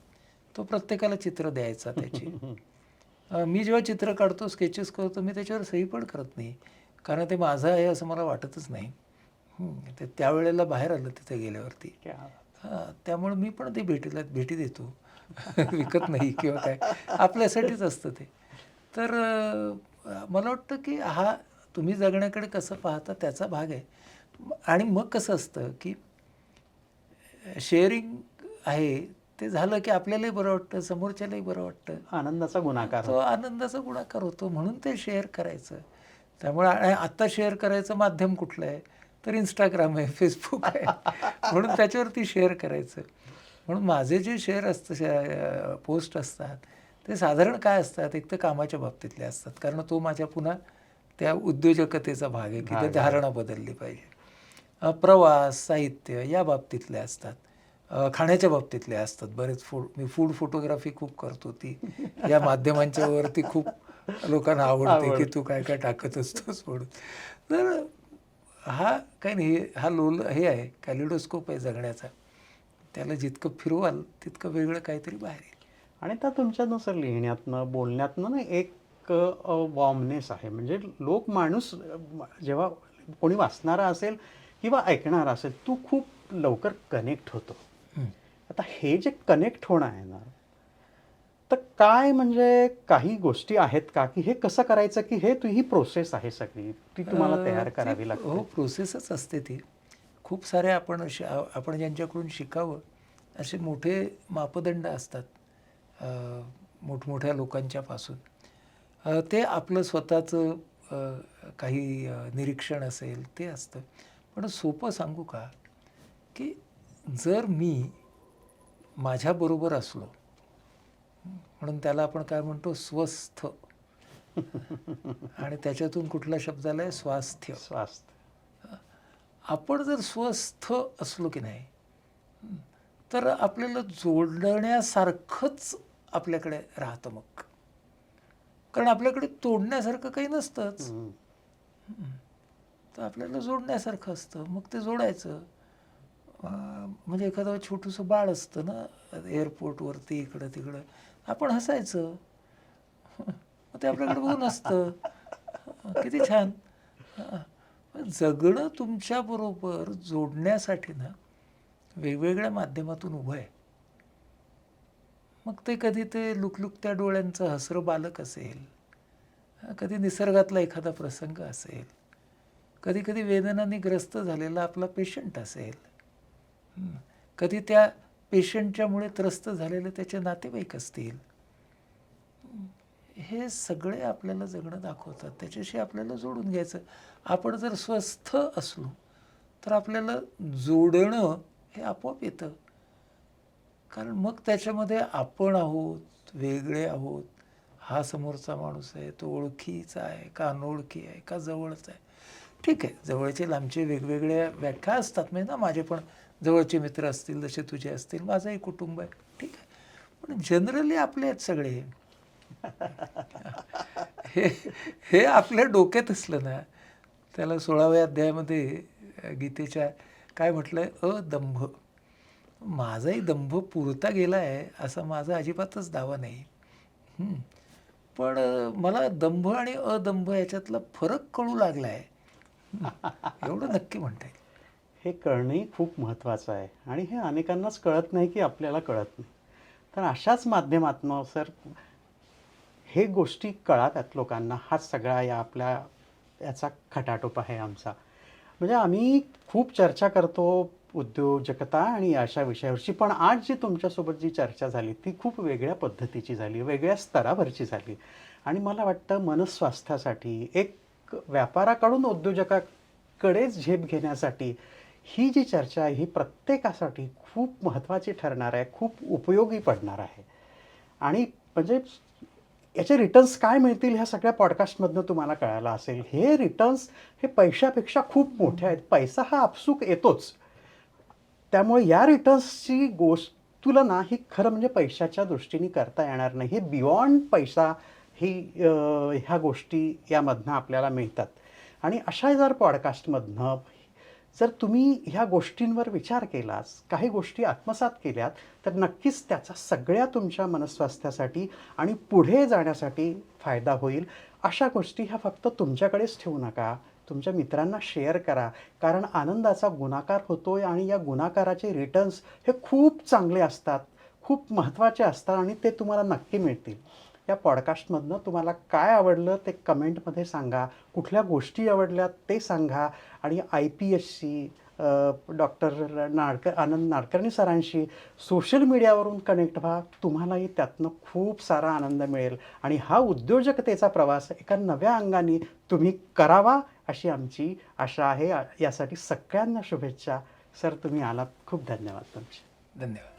तो प्रत्येकाला चित्र द्यायचा त्याची. मी जेव्हा चित्र काढतो, स्केचेस करतो, मी त्याच्यावर सही पण करत नाही, कारण ते माझं आहे असं मला वाटतच नाही. ते त्यावेळेला बाहेर आलं तिथे गेल्यावरती. त्यामुळे मी पण ते भेटी देतो. विकत नाही किंवा काय, आपल्यासाठीच असतं ते. तर मला वाटतं की हा तुम्ही जगण्याकडे कसं पाहता त्याचा भाग आहे. आणि मग कसं असतं की शेअरिंग आहे ते झालं की आपल्यालाही बरं वाटतं, समोरच्यालाही बरं वाटतं. आनंदाचा गुणाकार तो आनंदाचा गुणाकार होतो, म्हणून ते शेअर करायचं. त्यामुळे आत्ता शेअर करायचं माध्यम कुठलं आहे तर इंस्टाग्राम आहे, फेसबुक आहे. म्हणून त्याच्यावरती शेअर करायचं. म्हणून माझे जे शेअर असतं, पोस्ट असतात, ते साधारण काय असतात, एक तर कामाच्या बाबतीतले असतात, कारण तो माझ्या पुन्हा त्या उद्योजकतेचा भाग आहे की ते धारणा बदलली पाहिजे. प्रवास, साहित्य या बाबतीतले असतात. खाण्याच्या बाबतीतले असतात बरेच. मी फूड फोटोग्राफी खूप करतो. ती या माध्यमांच्या वरती खूप लोकांना आवडते की तू काय काय टाकत असतोस म्हणून. तर हा काही नाही, हा हे आहे, कॅलिडोस्कोप आहे जगण्याचा. त्याला जितकं फिरवाल तितकं वेगळं काहीतरी बाहेर येईल. आणि त्या तुमच्यानुसार लिहिण्यातनं बोलण्यातनं ना एक वॉर्मनेस आहे. म्हणजे माणूस जेव्हा कोणी वाचणारा असेल किंवा ऐकणारा असेल, तू खूप लवकर कनेक्ट होतो. आता हे जे कनेक्ट होणं आहे ना, तर काय म्हणजे काही गोष्टी आहेत का की हे कसं करायचं, की हे ही प्रोसेस आहे सगळी ती तुम्हाला तयार करावी लागते? हो, प्रोसेसच असते ती. खूप सारे आपण ज्यांच्याकडून शिकावं असे मोठे मापदंड असतात मोठमोठ्या लोकांच्यापासून. ते आपलं स्वतःचं काही निरीक्षण असेल ते असतं. पण सोपं सांगू का, की जर मी माझ्याबरोबर असलो, म्हणून त्याला आपण काय म्हणतो स्वस्थ, आणि त्याच्यातून कुठला शब्द आलाय स्वास्थ्य. आपण जर स्वस्थ असलो की नाही, तर आपल्याला जोडण्यासारखंच आपल्याकडे राहतं मग, कारण आपल्याकडे तोडण्यासारखं काही नसतंच. तर आपल्याला जोडण्यासारखं असतं, मग ते जोडायचं. म्हणजे एखादं छोटंसं बाळ असतं ना एअरपोर्टवरती, इकडं तिकडं, आपण हसायचं, मग ते आपल्याकडे बघून असतं. किती छान. जगणं तुमच्याबरोबर जोडण्यासाठी ना वेगवेगळ्या माध्यमातून उभं आहे. मग ते कधी ते लुकलुकत्या डोळ्यांचं हसरं बालक असेल, कधी निसर्गातला एखादा प्रसंग असेल, कधी कधी वेदनाने ग्रस्त झालेला आपला पेशंट असेल, कधी त्या पेशंटच्यामुळे त्रस्त झालेले त्याचे नातेवाईक असतील. हे सगळे आपल्याला जगणं दाखवतात, त्याच्याशी आपल्याला जोडून घ्यायचं. आपण जर स्वस्थ असलो तर आपल्याला जोडणं हे आपोआप येतं, कारण मग त्याच्यामध्ये आपण आहोत, वेगळे आहोत, हा समोरचा माणूस आहे, तो ओळखीचा आहे का अनोळखी आहे का जवळचा आहे. ठीक आहे, जवळचे लांबचे वेगवेगळ्या व्याख्या असतात, म्हणजे ना माझे पण जवळचे मित्र असतील जसे तुझे असतील, माझंही कुटुंब आहे, ठीक आहे, पण जनरली आपले आहेत सगळे. हे हे आपल्या डोक्यात असलं ना, त्याला 16व्या अध्यायामध्ये गीतेच्या काय म्हटलंय, अदंभ. माझाही दंभ पुरता गेला आहे असा माझा अजिबातच दावा नाही. पण मला दंभ आणि अदंभ याच्यातला फरक कळू लागला आहे, एवढं नक्की म्हणता येईल. हे कळणंही खूप महत्त्वाचं आहे आणि हे अनेकांनाच कळत नाही की आपल्याला कळत नाही. तर अशाच माध्यमातनं सर हे गोष्टी कळाव्यात लोकांना. हाच सगळा याचा खटाटोप आहे आमचा. म्हणजे आम्ही खूप चर्चा करतो उद्योजकता आणि अशा विषयावरची, पण आज जी तुमच्यासोबत जी चर्चा झाली ती खूप वेगळ्या पद्धतीची झाली, वेगळ्या स्तरावरची झाली. आणि मला वाटतं मनस्वास्थ्यासाठी एक व्यापाराकडून उद्योजकाकडेच झेप घेण्यासाठी ही जी चर्चा आहे ही प्रत्येकासाठी खूप महत्त्वाची ठरणार आहे, खूप उपयोगी पडणार आहे. आणि म्हणजे याचे रिटर्न्स काय मिळतील ह्या सगळ्या पॉडकास्टमधनं तुम्हाला कळायला असेल. हे रिटर्न्स हे पैशापेक्षा खूप मोठे आहेत. पैसा हा आपसूक येतोच, त्यामुळे या रिटर्न्सची तुलना ही खरं म्हणजे पैशाच्या दृष्टीने करता येणार नाही. हे बियॉन्ड पैसा ही ह्या गोष्टी यामधनं आपल्याला मिळतात. आणि अशा जर पॉडकास्टमधनं जर तुम्ही ह्या गोष्टींवर विचार केलास, काही गोष्टी आत्मसात केल्यात, तर नक्कीच त्याचा सगळ्या तुमच्या मनस्वास्थ्यासाठी आणि पुढे जाण्यासाठी फायदा होईल. अशा गोष्टी ह्या फक्त तुमच्याकडेच ठेवू नका. तुमच्या मित्रांना शेअर करा. कारण आनंदाचा गुणाकार होतोय आणि या गुणाकाराचे रिटर्न्स हे खूप चांगले असतात, खूप महत्त्वाचे असतात आणि ते तुम्हाला नक्की मिळतील. या पॉडकास्टमधनं तुम्हाला काय आवडलं ते कमेंटमध्ये सांगा. कुठल्या गोष्टी आवडल्या ते सांगा आणि IPSC doctor Anand Nadkarni सरांशी social मीडियावरून कनेक्ट व्हा. तुम्हालाही त्यातनं खूप सारा आनंद मिळेल आणि हा उद्योजकतेचा प्रवास एका नव्या अंगाने तुम्ही करावा अशी आमची आशा आहे. यासाठी सगळ्यांना शुभेच्छा. सर, तुम्ही आलात. खूप धन्यवाद तुमचे. धन्यवाद.